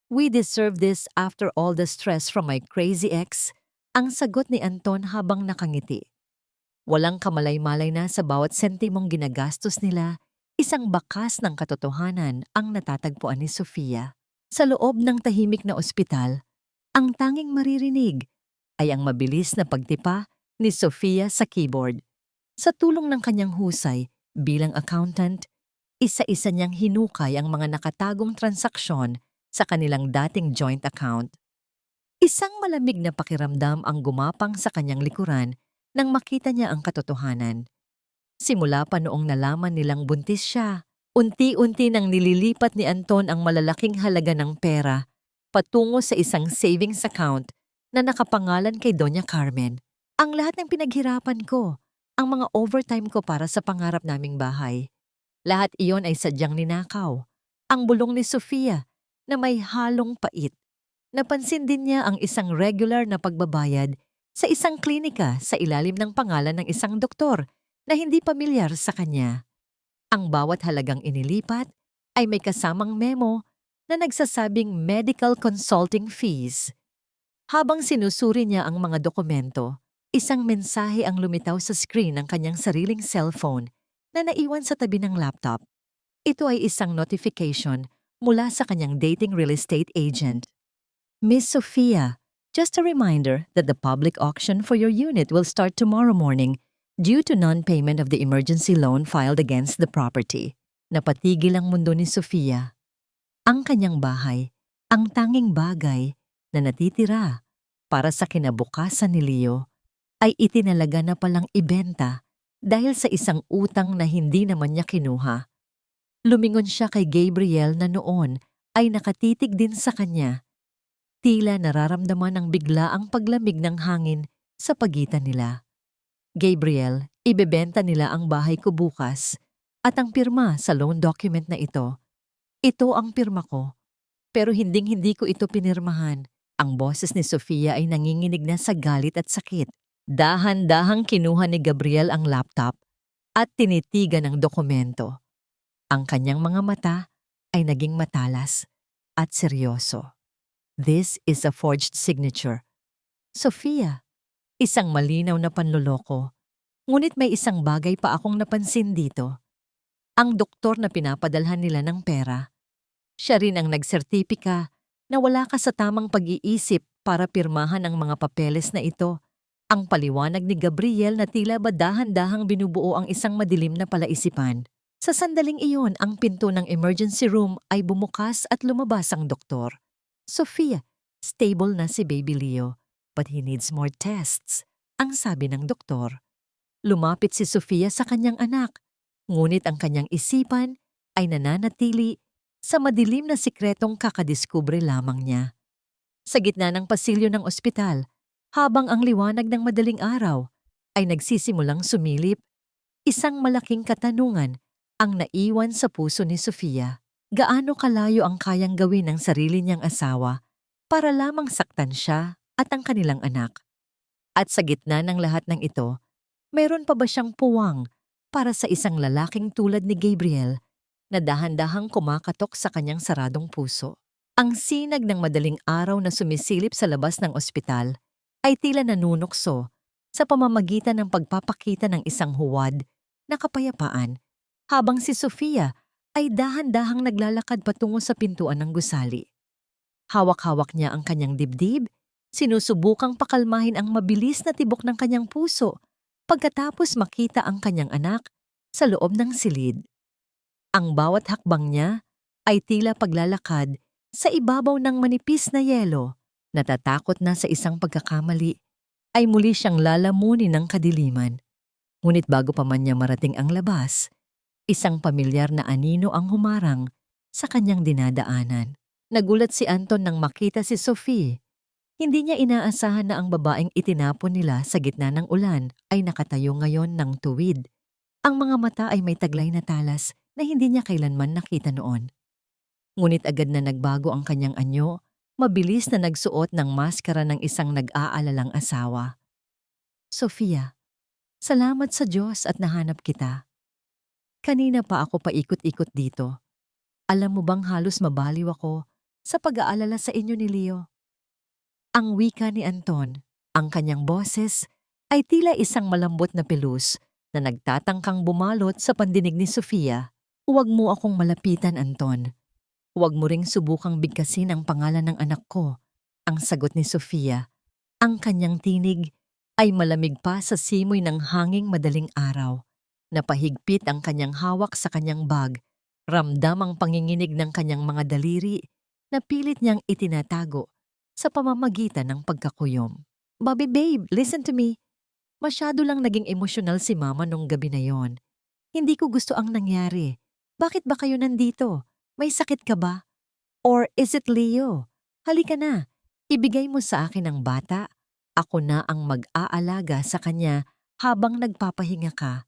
We deserve this after all the stress from my crazy ex," ang sagot ni Anton habang nakangiti. Walang kamalay-malay na sa bawat sentimong ginagastos nila, isang bakas ng katotohanan ang natatagpuan ni Sofia. Sa loob ng tahimik na ospital, ang tanging maririnig ay ang mabilis na pagtipa ni Sofia sa keyboard. Sa tulong ng kanyang husay bilang accountant, isa-isa niyang hinukay ang mga nakatagong transaksyon sa kanilang dating joint account. Isang malamig na pakiramdam ang gumapang sa kanyang likuran nang makita niya ang katotohanan. Simula pa noong nalaman nilang buntis siya, unti-unti nang nililipat ni Anton ang malalaking halaga ng pera patungo sa isang savings account na nakapangalan kay Doña Carmen. "Ang lahat ng pinaghirapan ko, ang mga overtime ko para sa pangarap naming bahay, lahat iyon ay sadyang ninakaw." Ang bulong ni Sofia na may halong pait. Napansin din niya ang isang regular na pagbabayad sa isang klinika sa ilalim ng pangalan ng isang doktor na hindi pamilyar sa kanya. Ang bawat halagang inilipat ay may kasamang memo na nagsasabing medical consulting fees. Habang sinusuri niya ang mga dokumento, isang mensahe ang lumitaw sa screen ng kanyang sariling cellphone na naiwan sa tabi ng laptop. Ito ay isang notification mula sa kanyang dating real estate agent. "Miss Sofia, just a reminder that the public auction for your unit will start tomorrow morning due to non-payment of the emergency loan filed against the property." Napatigil ang mundo ni Sofia. Ang kanyang bahay, ang tanging bagay na natitira para sa kinabukasan ni Leo, ay itinalaga na palang ibenta dahil sa isang utang na hindi naman niya kinuha. Lumingon siya kay Gabriel na noon ay nakatitig din sa kanya. Tila nararamdaman ng biglaang paglamig ng hangin sa pagitan nila. "Gabriel, ibebenta nila ang bahay ko bukas at ang pirma sa loan document na ito. Ito ang pirma ko, pero hinding-hindi ko ito pinirmahan." Ang boses ni Sofia ay nanginginig na sa galit at sakit. Dahan-dahang kinuha ni Gabriel ang laptop at tinitigan ang dokumento. Ang kanyang mga mata ay naging matalas at seryoso. "This is a forged signature. Sofia, isang malinaw na panloloko. Ngunit may isang bagay pa akong napansin dito. Ang doktor na pinapadalhan nila ng pera, siya rin ang nagsertipika na wala ka sa tamang pag-iisip para pirmahan ang mga papeles na ito. Ang paliwanag ni Gabriel na tila ba dahan-dahang binubuo ang isang madilim na palaisipan. Sa sandaling iyon, ang pinto ng emergency room ay bumukas at lumabas ang doktor. Sofia, stable na si Baby Leo, but he needs more tests, ang sabi ng doktor. Lumapit si Sofia sa kanyang anak, ngunit ang kanyang isipan ay nananatili sa madilim na sikretong kakadiskubre lamang niya. Sa gitna ng pasilyo ng ospital, habang ang liwanag ng madaling araw ay nagsisimulang sumilip, isang malaking katanungan ang naiwan sa puso ni Sofia. Gaano kalayo ang kayang gawin ng sarili niyang asawa para lamang saktan siya at ang kanilang anak? At sa gitna ng lahat ng ito, meron pa ba siyang puwang para sa isang lalaking tulad ni Gabriel na dahan-dahang kumakatok sa kanyang saradong puso? Ang sinag ng madaling araw na sumisilip sa labas ng ospital ay tila nanunukso sa pamamagitan ng pagpapakita ng isang huwad na kapayapaan habang si Sofia ay dahan-dahang naglalakad patungo sa pintuan ng gusali. Hawak-hawak niya ang kanyang dibdib, sinusubukang pakalmahin ang mabilis na tibok ng kanyang puso pagkatapos makita ang kanyang anak sa loob ng silid. Ang bawat hakbang niya ay tila paglalakad sa ibabaw ng manipis na yelo. Natatakot na sa isang pagkakamali ay muli siyang lalamunin ng kadiliman. Ngunit bago pa man niya marating ang labas, isang pamilyar na anino ang humarang sa kanyang dinadaanan. Nagulat si Anton nang makita si Sophie. Hindi niya inaasahan na ang babaeng itinapon nila sa gitna ng ulan ay nakatayo ngayon ng tuwid. Ang mga mata ay may taglay na talas na hindi niya kailanman nakita noon. Ngunit agad na nagbago ang kanyang anyo, mabilis na nagsuot ng maskara ng isang nag-aalalang asawa. Sofia, salamat sa Diyos at nahanap kita. Kanina pa ako paikot-ikot dito. Alam mo bang halos mabaliw ako sa pag-aalala sa inyo ni Leo? Ang wika ni Anton, ang kanyang boses, ay tila isang malambot na pelus na nagtatangkang bumalot sa pandinig ni Sofia. Huwag mo akong malapitan, Anton. Huwag mo ring subukang bigkasin ang pangalan ng anak ko, ang sagot ni Sofia. Ang kanyang tinig ay malamig pa sa simoy ng hanging madaling araw. Napahigpit ang kanyang hawak sa kanyang bag, ramdam ang panginginig ng kanyang mga daliri na pilit niyang itinatago sa pamamagitan ng pagkakuyom. Bobby babe, listen to me. Masyado lang naging emosyonal si Mama nung gabi na yon. Hindi ko gusto ang nangyari. Bakit ba kayo nandito? May sakit ka ba? Or is it Leo? Halika na, ibigay mo sa akin ang bata. Ako na ang mag-aalaga sa kanya habang nagpapahinga ka.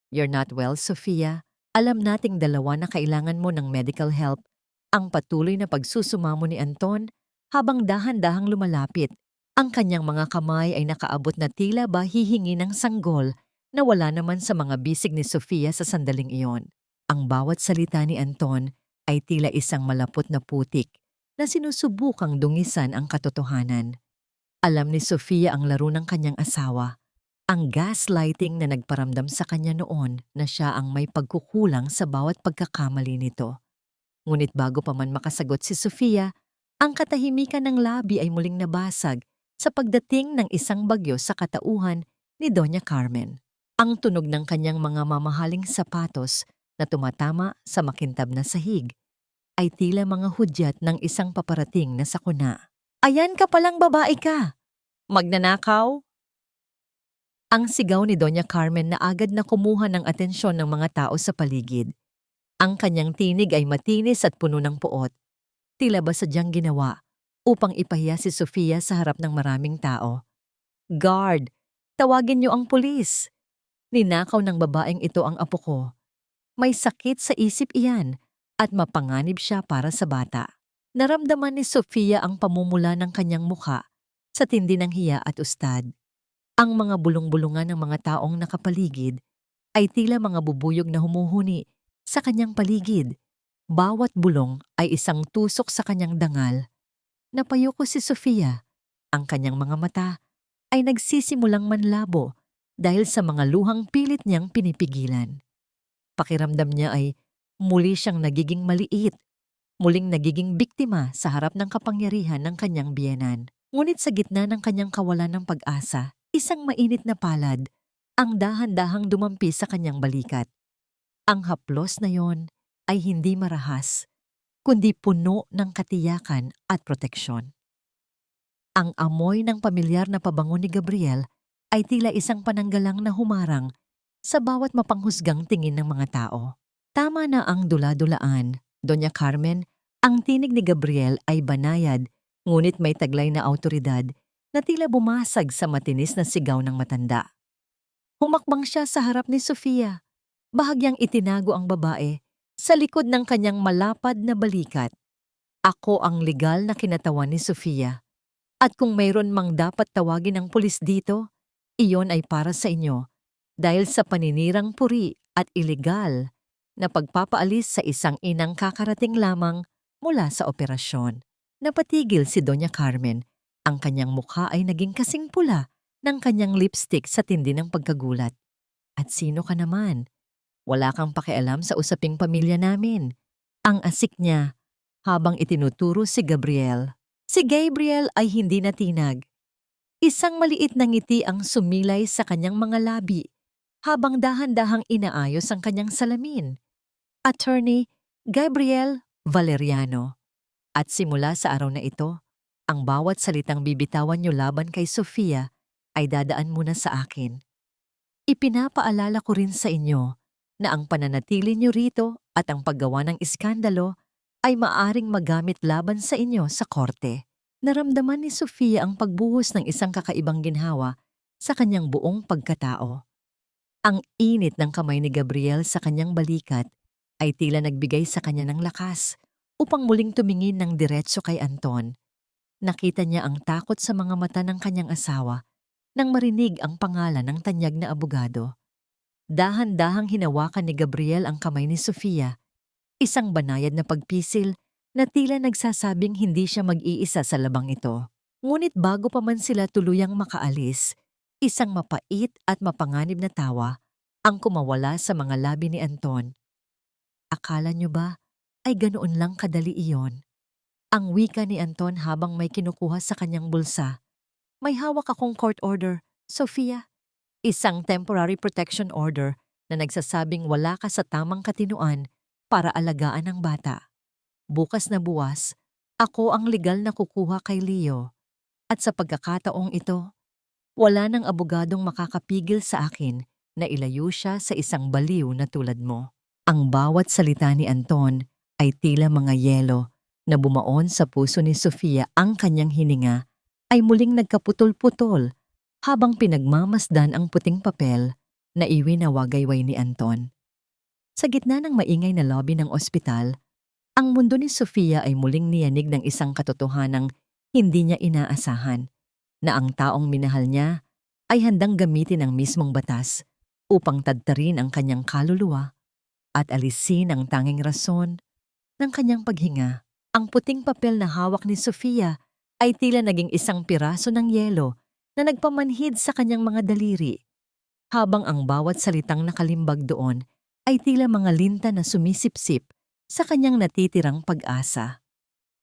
You're not well, Sofia. Alam nating dalawa na kailangan mo ng medical help. Ang patuloy na pagsusumamo ni Anton habang dahan-dahang lumalapit. Ang kanyang mga kamay ay nakaabot na tila ba hihingi ng sanggol na wala naman sa mga bisig ni Sofia sa sandaling iyon. Ang bawat salita ni Anton ay tila isang malapot na putik na sinusubukang dungisan ang katotohanan. Alam ni Sofia ang laro ng kanyang asawa, ang gaslighting na nagparamdam sa kanya noon na siya ang may pagkukulang sa bawat pagkakamali nito. Ngunit bago pa man makasagot si Sofia, ang katahimikan ng labi ay muling nabasag sa pagdating ng isang bagyo sa katauhan ni Doña Carmen. Ang tunog ng kanyang mga mamahaling sapatos na tumatama sa makintab na sahig ay tila mga hudyat ng isang paparating na sakuna. Ayan ka palang babae ka! Magnanakaw? Ang sigaw ni Doña Carmen na agad na kumuha ng atensyon ng mga tao sa paligid. Ang kanyang tinig ay matinis at puno ng puot. Tila ba sadyang ginawa upang ipahiya si Sofia sa harap ng maraming tao. Guard! Tawagin niyo ang pulis! Ninakaw ng babaeng ito ang apo ko. May sakit sa isip iyan at mapanganib siya para sa bata. Naramdaman ni Sofia ang pamumula ng kanyang mukha sa tindi ng hiya at ustad. Ang mga bulong-bulungan ng mga taong nakapaligid ay tila mga bubuyog na humuhuni sa kanyang paligid. Bawat bulong ay isang tusok sa kanyang dangal. Napayuko si Sofia. Ang kanyang mga mata ay nagsisimulang manlabo dahil sa mga luhang pilit niyang pinipigilan. Pakiramdam niya ay muli siyang nagiging maliit, muling nagiging biktima sa harap ng kapangyarihan ng kanyang biyenan. Ngunit sa gitna ng kanyang kawalan ng pag-asa, Isang mainit na palad ang dahan-dahang dumampi sa kanyang balikat. Ang haplos na yon ay hindi marahas, kundi puno ng katiyakan at proteksyon. Ang amoy ng pamilyar na pabango ni Gabriel ay tila isang pananggalang na humarang sa bawat mapanghusgang tingin ng mga tao. Tama na ang dula-dulaan, Doña Carmen, ang tinig ni Gabriel ay banayad, ngunit may taglay na awtoridad na tila bumasag sa matinis na sigaw ng matanda. Humakbang siya sa harap ni Sofia, bahagyang itinago ang babae sa likod ng kanyang malapad na balikat. Ako ang legal na kinatawan ni Sofia. At kung mayroon mang dapat tawagin ng pulis dito, iyon ay para sa inyo dahil sa paninirang puri at ilegal na pagpapaalis sa isang inang kakarating lamang mula sa operasyon. Napatigil si Doña Carmen. Ang kanyang mukha ay naging kasing pula ng kanyang lipstick sa tindi ng pagkagulat. At sino ka naman? Wala kang pakialam sa usaping pamilya namin. Ang asik niya habang itinuturo si Gabriel. Si Gabriel ay hindi natinag. Isang maliit na ngiti ang sumilay sa kanyang mga labi habang dahan-dahang inaayos ang kanyang salamin. Attorney Gabriel Valeriano. At simula sa araw na ito, ang bawat salitang bibitawan niyo laban kay Sofia ay dadaan muna sa akin. Ipinapaalala ko rin sa inyo na ang pananatili niyo rito at ang paggawa ng iskandalo ay maaring magamit laban sa inyo sa korte. Naramdaman ni Sofia ang pagbuhos ng isang kakaibang ginhawa sa kanyang buong pagkatao. Ang init ng kamay ni Gabriel sa kanyang balikat ay tila nagbigay sa kanya ng lakas upang muling tumingin ng diretso kay Anton. Nakita niya ang takot sa mga mata ng kanyang asawa nang marinig ang pangalan ng tanyag na abogado. Dahan-dahang hinawakan ni Gabriel ang kamay ni Sofia. Isang banayad na pagpisil na tila nagsasabing hindi siya mag-iisa sa labang ito. Ngunit bago pa man sila tuluyang makaalis, isang mapait at mapanganib na tawa ang kumawala sa mga labi ni Anton. Akala niyo ba ay ganoon lang kadali iyon? Ang wika ni Anton habang may kinukuha sa kanyang bulsa. May hawak akong court order, Sofia. Isang temporary protection order na nagsasabing wala ka sa tamang katinuan para alagaan ang bata. Bukas na buwas, ako ang legal na kukuha kay Leo. At sa pagkakataong ito, wala nang abogadong makakapigil sa akin na ilayo siya sa isang baliw na tulad mo. Ang bawat salita ni Anton ay tila mga yelo na bumaon sa puso ni Sofia. Ang kanyang hininga ay muling nagkaputol-putol habang pinagmamasdan ang puting papel na iwinawagayway ni Anton. Sa gitna ng maingay na lobby ng ospital, ang mundo ni Sofia ay muling niyanig ng isang katotohanang hindi niya inaasahan, na ang taong minahal niya ay handang gamitin ang mismong batas upang tadtarin ang kanyang kaluluwa at alisin ang tanging rason ng kanyang paghinga. Ang puting papel na hawak ni Sofia ay tila naging isang piraso ng yelo na nagpamanhid sa kanyang mga daliri, habang ang bawat salitang nakalimbag doon ay tila mga linta na sumisipsip sa kanyang natitirang pag-asa.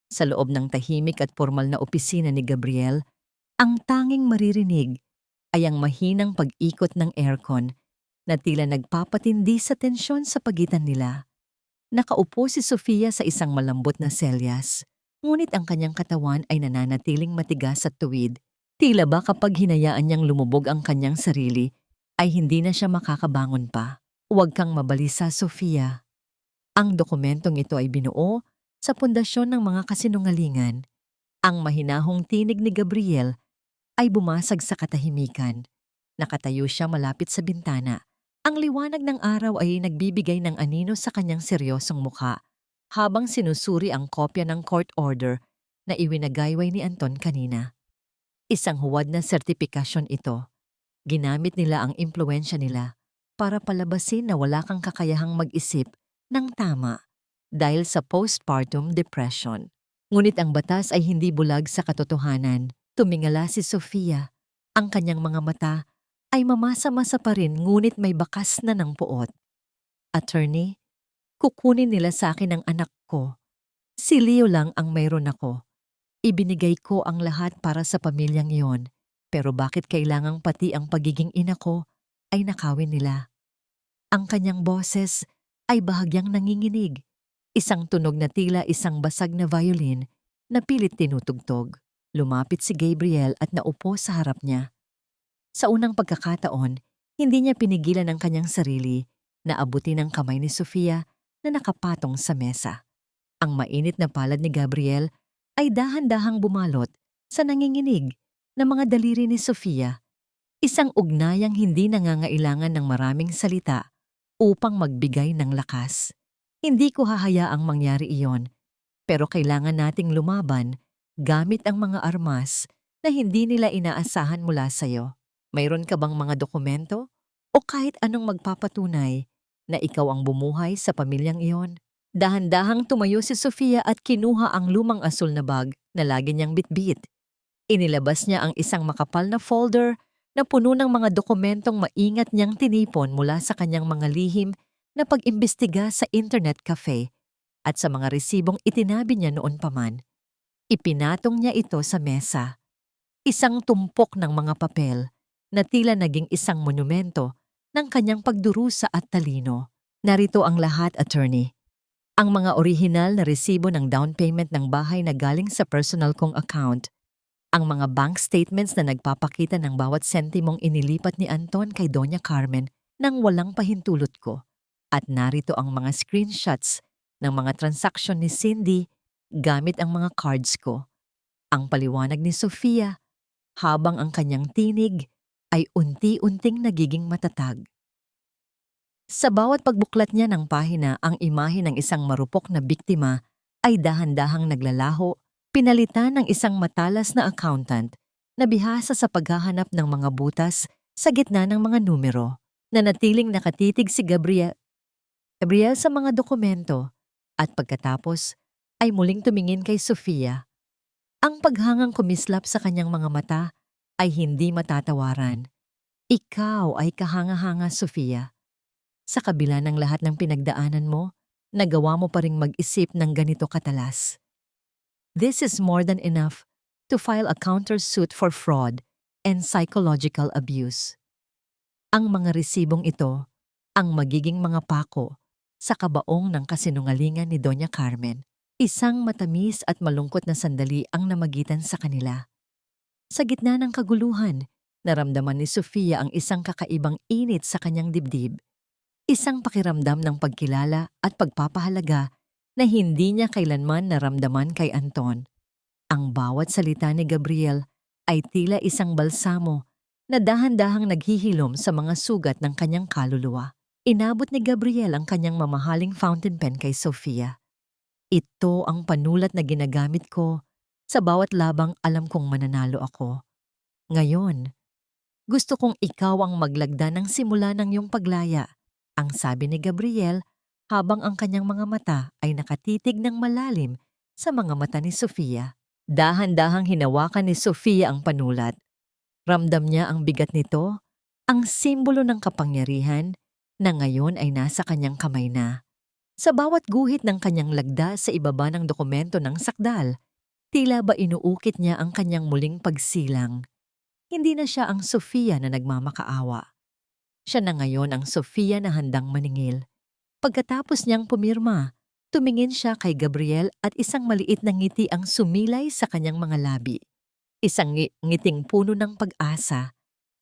Sa loob ng tahimik at formal na opisina ni Gabriel, ang tanging maririnig ay ang mahinang pag-ikot ng aircon na tila nagpapatindi sa tensyon sa pagitan nila. Nakaupo si Sofia sa isang malambot na selyas, ngunit ang kanyang katawan ay nananatiling matigas at tuwid. Tila ba kapag hinayaan niyang lumubog ang kanyang sarili, ay hindi na siya makakabangon pa. Huwag kang mabalisa, Sofia. Ang dokumentong ito ay binuo sa pundasyon ng mga kasinungalingan. Ang mahinahong tinig ni Gabriel ay bumasag sa katahimikan. Nakatayo siya malapit sa bintana. Ang liwanag ng araw ay nagbibigay ng anino sa kanyang seryosong mukha habang sinusuri ang kopya ng court order na iwinagayway ni Anton kanina. Isang huwad na sertipikasyon ito. Ginamit nila ang impluwensya nila para palabasin na wala kang kakayahang mag-isip ng tama dahil sa postpartum depression. Ngunit ang batas ay hindi bulag sa katotohanan. Tumingala si Sofia. Ang kanyang mga mata ay mamasa-masa pa rin ngunit may bakas na ng puot. Attorney, kukunin nila sa akin ang anak ko. Si Leo lang ang mayroon ako. Ibinigay ko ang lahat para sa pamilyang iyon. Pero bakit kailangang pati ang pagiging ina ko ay nakawin nila? Ang kanyang boses ay bahagyang nanginginig. Isang tunog na tila isang basag na violin na pilit tinutugtog. Lumapit si Gabriel at naupo sa harap niya. Sa unang pagkakataon, hindi niya pinigilan ang kanyang sarili na abutin ang kamay ni Sofia na nakapatong sa mesa. Ang mainit na palad ni Gabriel ay dahan-dahang bumalot sa nanginginig na mga daliri ni Sofia. Isang ugnayang hindi nangangailangan ng maraming salita upang magbigay ng lakas. Hindi ko hahayaang mangyari iyon, pero kailangan nating lumaban gamit ang mga armas na hindi nila inaasahan mula sa'yo. Mayroon ka bang mga dokumento o kahit anong magpapatunay na ikaw ang bumuhay sa pamilyang iyon? Dahan-dahang tumayo si Sofia at kinuha ang lumang asul na bag na lagi niyang bitbit. Inilabas niya ang isang makapal na folder na puno ng mga dokumentong maingat niyang tinipon mula sa kanyang mga lihim na pag-imbestiga sa internet cafe at sa mga resibong itinabi niya noon pa man. Ipinatong niya ito sa mesa. Isang tumpok ng mga papel na tila naging isang monumento ng kanyang pagdurusa at talino. Narito ang lahat, attorney. Ang mga orihinal na resibo ng down payment ng bahay na galing sa personal kong account. Ang mga bank statements na nagpapakita ng bawat sentimong inilipat ni Anton kay Doña Carmen nang walang pahintulot ko. At narito ang mga screenshots ng mga transaksyon ni Cindy gamit ang mga cards ko. Ang paliwanag ni Sofia habang ang kanyang tinig ay unti-unting nagiging matatag. Sa bawat pagbuklat niya ng pahina, ang imahe ng isang marupok na biktima ay dahan-dahang naglalaho, pinalitan ng isang matalas na accountant na bihasa sa paghahanap ng mga butas sa gitna ng mga numero. Nanatiling nakatitig si Gabriel sa mga dokumento at pagkatapos ay muling tumingin kay Sofia. Ang paghangang kumislap sa kanyang mga mata ay hindi matatawaran. Ikaw ay kahanga-hanga, Sofia. Sa kabila ng lahat ng pinagdaanan mo, nagawa mo pa ring mag-isip ng ganito katalas. This is more than enough to file a countersuit for fraud and psychological abuse. Ang mga resibong ito ang magiging mga pako sa kabaong ng kasinungalingan ni Doña Carmen. Isang matamis at malungkot na sandali ang namagitan sa kanila. Sa gitna ng kaguluhan, naramdaman ni Sofia ang isang kakaibang init sa kanyang dibdib. Isang pakiramdam ng pagkilala at pagpapahalaga na hindi niya kailanman naramdaman kay Anton. Ang bawat salita ni Gabriel ay tila isang balsamo na dahan-dahang naghihilom sa mga sugat ng kanyang kaluluwa. Inabot ni Gabriel ang kanyang mamahaling fountain pen kay Sofia. Ito ang panulat na ginagamit ko sa bawat labang alam kong mananalo ako. Ngayon, gusto kong ikaw ang maglagda ng simula ng iyong paglaya, ang sabi ni Gabriel habang ang kanyang mga mata ay nakatitig ng malalim sa mga mata ni Sofia. Dahan-dahang hinawakan ni Sofia ang panulat. Ramdam niya ang bigat nito, ang simbolo ng kapangyarihan na ngayon ay nasa kanyang kamay na. Sa bawat guhit ng kanyang lagda sa ibaba ng dokumento ng sakdal, tila ba inuukit niya ang kanyang muling pagsilang. Hindi na siya ang Sofia na nagmamakaawa. Siya na ngayon ang Sofia na handang maningil. Pagkatapos niyang pumirma, tumingin siya kay Gabriel at isang maliit na ngiti ang sumilay sa kanyang mga labi. Isang ngiting puno ng pag-asa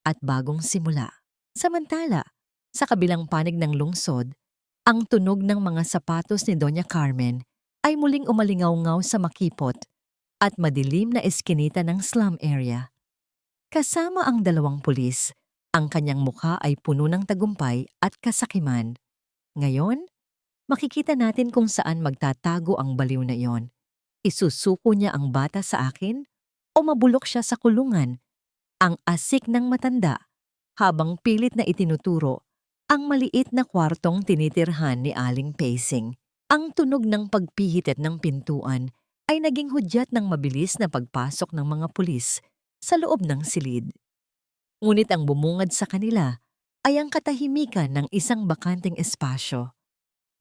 at bagong simula. Samantala, sa kabilang panig ng lungsod, ang tunog ng mga sapatos ni Doña Carmen ay muling umalingaw-ngaw sa makipot at madilim na eskinita ng slum area. Kasama ang dalawang pulis, ang kanyang mukha ay puno ng tagumpay at kasakiman. Ngayon, makikita natin kung saan magtatago ang baliw na iyon. Isusuko niya ang bata sa akin o mabulok siya sa kulungan? Ang asik ng matanda habang pilit na itinuturo ang maliit na kwartong tinitirhan ni Aling Pacing. Ang tunog ng pagpihitit ng pintuan ay naging hudyat ng mabilis na pagpasok ng mga pulis sa loob ng silid. Ngunit ang bumungad sa kanila ay ang katahimikan ng isang bakanteng espasyo.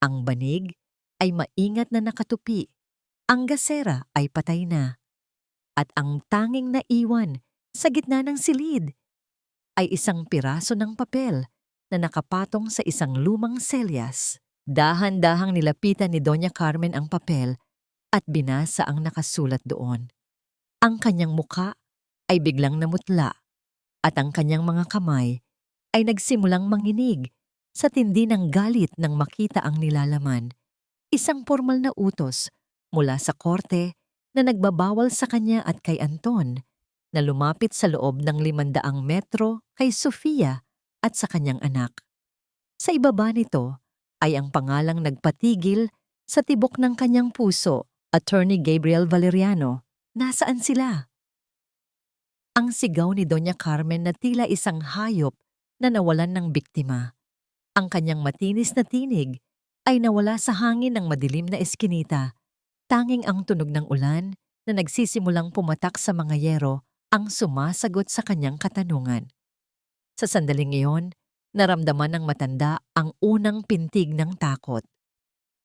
Ang banig ay maingat na nakatupi, ang gasera ay patay na, at ang tanging naiwan Sa gitna ng silid ay isang piraso ng papel na nakapatong sa isang lumang selyas. Dahan-dahang nilapitan ni Doña Carmen ang papel at binasa ang nakasulat doon. Ang kanyang muka ay biglang namutla at ang kanyang mga kamay ay nagsimulang manginig sa tindi ng galit nang makita ang nilalaman. Isang formal na utos mula sa korte na nagbabawal sa kanya at kay Anton na lumapit sa loob ng 500 metro kay Sofia at sa kanyang anak. Sa ibaba nito ay ang pangalang nagpatigil sa tibok ng kanyang puso, Attorney Gabriel Valeriano. Nasaan sila? Ang sigaw ni Doña Carmen na tila isang hayop na nawalan ng biktima. Ang kanyang matinis na tinig ay nawala sa hangin ng madilim na eskinita. Tanging ang tunog ng ulan na nagsisimulang pumatak sa mga yero ang sumasagot sa kanyang katanungan. Sa sandaling iyon, naramdaman ng matanda ang unang pintig ng takot.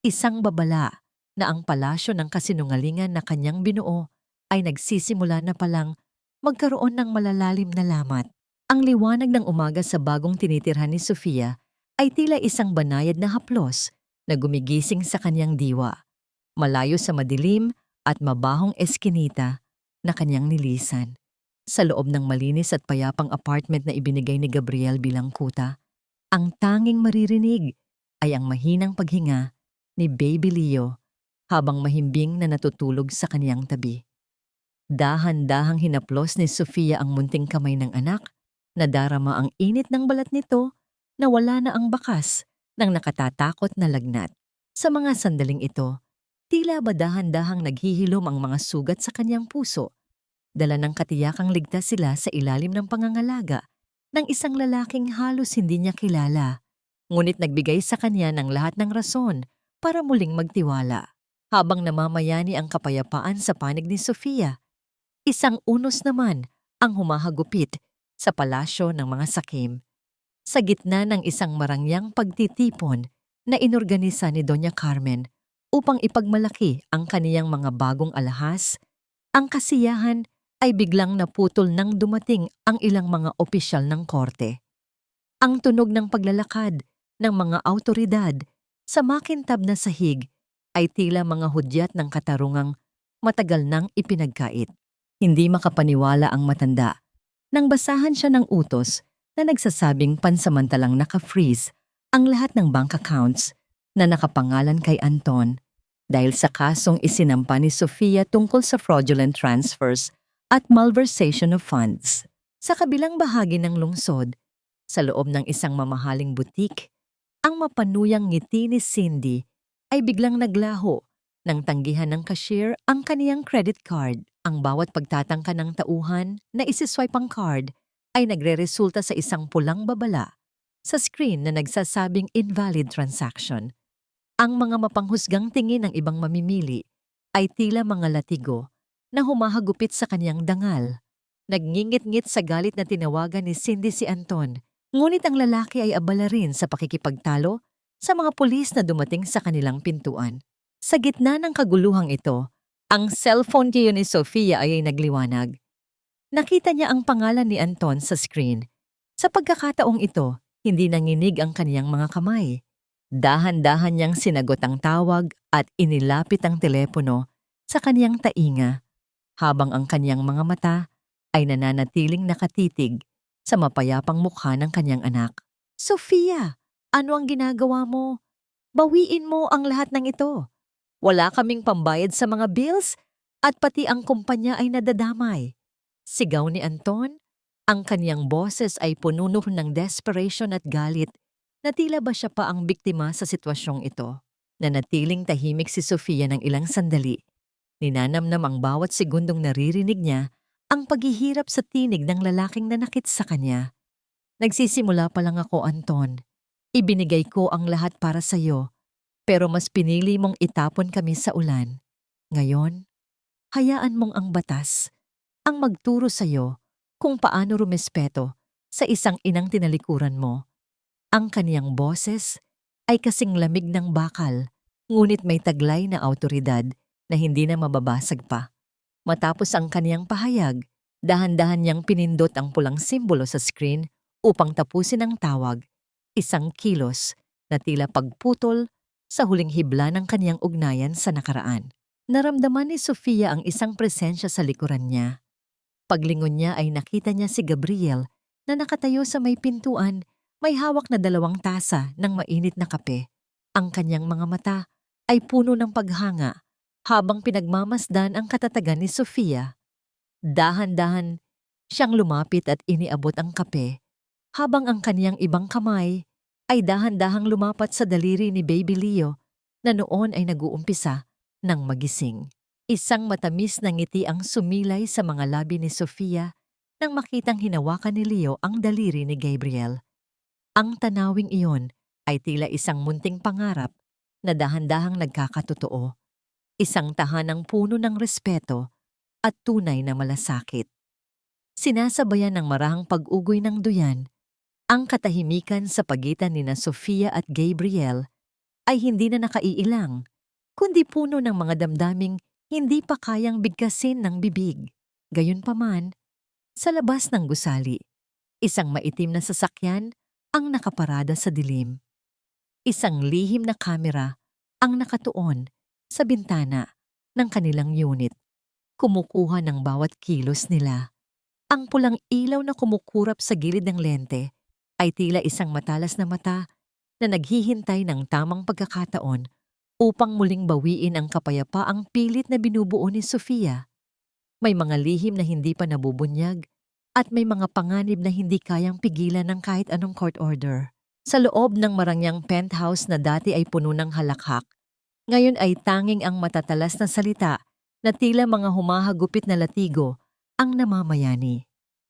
Isang babala na ang palasyo ng kasinungalingan na kanyang binuo ay nagsisimula na palang magkaroon ng malalalim na lamat. Ang liwanag ng umaga sa bagong tinitirhan ni Sofia ay tila isang banayad na haplos na gumigising sa kanyang diwa, malayo sa madilim at mabahong eskinita na kanyang nilisan. Sa loob ng malinis at payapang apartment na ibinigay ni Gabriel bilang kuta, ang tanging maririnig ay ang mahinang paghinga ni Baby Leo habang mahimbing na natutulog sa kaniyang tabi. Dahan-dahang hinaplos ni Sofia ang munting kamay ng anak, nadarama ang init ng balat nito na wala na ang bakas ng nakatatakot na lagnat. Sa mga sandaling ito, tila ba dahan-dahang naghihilom ang mga sugat sa kanyang puso, dala ng katiyakang ligtas sila sa ilalim ng pangangalaga ng isang lalaking halos hindi niya kilala, ngunit nagbigay sa kanya ng lahat ng rason para muling magtiwala. Habang namamayani ang kapayapaan sa panig ni Sofia, isang unos naman ang humahagupit sa palasyo ng mga sakim. Sa gitna ng isang marangyang pagtitipon na inorganisa ni Doña Carmen upang ipagmalaki ang kaniyang mga bagong alahas, ang kasiyahan ay biglang naputol nang dumating ang ilang mga opisyal ng korte. Ang tunog ng paglalakad ng mga awtoridad sa makintab na sahig ay tila mga hudyat ng katarungang matagal nang ipinagkait. Hindi makapaniwala ang matanda nang basahan siya ng utos na nagsasabing pansamantalang naka-freeze ang lahat ng bank accounts na nakapangalan kay Anton dahil sa kasong isinampa ni Sofia tungkol sa fraudulent transfers at malversation of funds. Sa kabilang bahagi ng lungsod, sa loob ng isang mamahaling butik, ang mapanuyang ngiti ni Cindy ay biglang naglaho nang tanggihan ng cashier ang kaniyang credit card. Ang bawat pagtatangka ng tauhan na isiswipe ang card ay nagreresulta sa isang pulang babala sa screen na nagsasabing invalid transaction. Ang mga mapanghusgang tingin ng ibang mamimili ay tila mga latigo na humahagupit sa kanyang dangal. Nagngingit-ngit sa galit na tinawagan ni Cindy si Anton, ngunit ang lalaki ay abala rin sa pakikipagtalo sa mga pulis na dumating sa kanilang pintuan. Sa gitna ng kaguluhang ito, ang cellphone niya ni Sofia ay nagliwanag. Nakita niya ang pangalan ni Anton sa screen. Sa pagkakataong ito, hindi nanginig ang kaniyang mga kamay. Dahan-dahan niyang sinagot ang tawag at inilapit ang telepono sa kaniyang tainga, habang ang kaniyang mga mata ay nananatiling nakatitig sa mapayapang mukha ng kaniyang anak. Sofia, ano ang ginagawa mo? Bawiin mo ang lahat ng ito. Wala kaming pambayad sa mga bills at pati ang kumpanya ay nadadamay. Sigaw ni Anton, ang kaniyang boses ay puno ng desperation at galit na tila ba siya pa ang biktima sa sitwasyong ito. Nanatiling tahimik si Sofia ng ilang sandali. Ninanamnam ang bawat segundong naririnig niya ang paghihirap sa tinig ng lalaking nanakit sa kanya. Nagsisimula pa lang ako, Anton. Ibinigay ko ang lahat para sa'yo, pero mas pinili mong itapon kami sa ulan. Ngayon, hayaan mong ang batas ang magturo sa'yo kung paano rumespeto sa isang inang tinalikuran mo. Ang kaniyang boses ay kasing lamig ng bakal, ngunit may taglay na awtoridad na hindi na mababasag pa. Matapos ang kaniyang pahayag, Dahan-dahan niyang pinindot ang pulang simbolo sa screen upang tapusin ang tawag, isang kilos na tila pagputol sa huling hibla ng kaniyang ugnayan sa nakaraan. Naramdaman ni Sofia ang isang presensya sa likuran niya. Paglingon niya ay nakita niya si Gabriel na nakatayo sa may pintuan, may hawak na 2 tasa ng mainit na kape. Ang kanyang mga mata ay puno ng paghanga habang pinagmamasdan ang katatagan ni Sofia. Dahan-dahan siyang lumapit at iniabot ang kape habang ang kaniyang ibang kamay ay dahan-dahang lumapat sa daliri ni Baby Leo na noon ay nag-uumpisa ng magising. Isang matamis na ngiti ang sumilay sa mga labi ni Sofia nang makitang hinawakan ni Leo ang daliri ni Gabriel. Ang tanawing iyon ay tila isang munting pangarap na dahan-dahang nagkakatotoo. Isang tahanang puno ng respeto at tunay na malasakit. Sinasabayan ng marahang pag-ugoy ng duyan, ang katahimikan sa pagitan ni Sofia at Gabriel ay hindi na nakaiilang, kundi puno ng mga damdaming hindi pa kayang bigkasin ng bibig. Gayunpaman, sa labas ng gusali, isang maitim na sasakyan ang nakaparada sa dilim. Isang lihim na kamera ang nakatuon sa bintana ng kanilang unit, kumukuha ng bawat kilos nila. Ang pulang ilaw na kumukurap sa gilid ng lente ay tila isang matalas na mata na naghihintay ng tamang pagkakataon upang muling bawiin ang kapayapaang pilit na binubuo ni Sofia. May mga lihim na hindi pa nabubunyag at may mga panganib na hindi kayang pigilan ng kahit anong court order. Sa loob ng marangyang penthouse na dati ay puno ng halakhak, ngayon ay tanging ang matatalas na salita na tila mga humahagupit na latigo ang namamayani.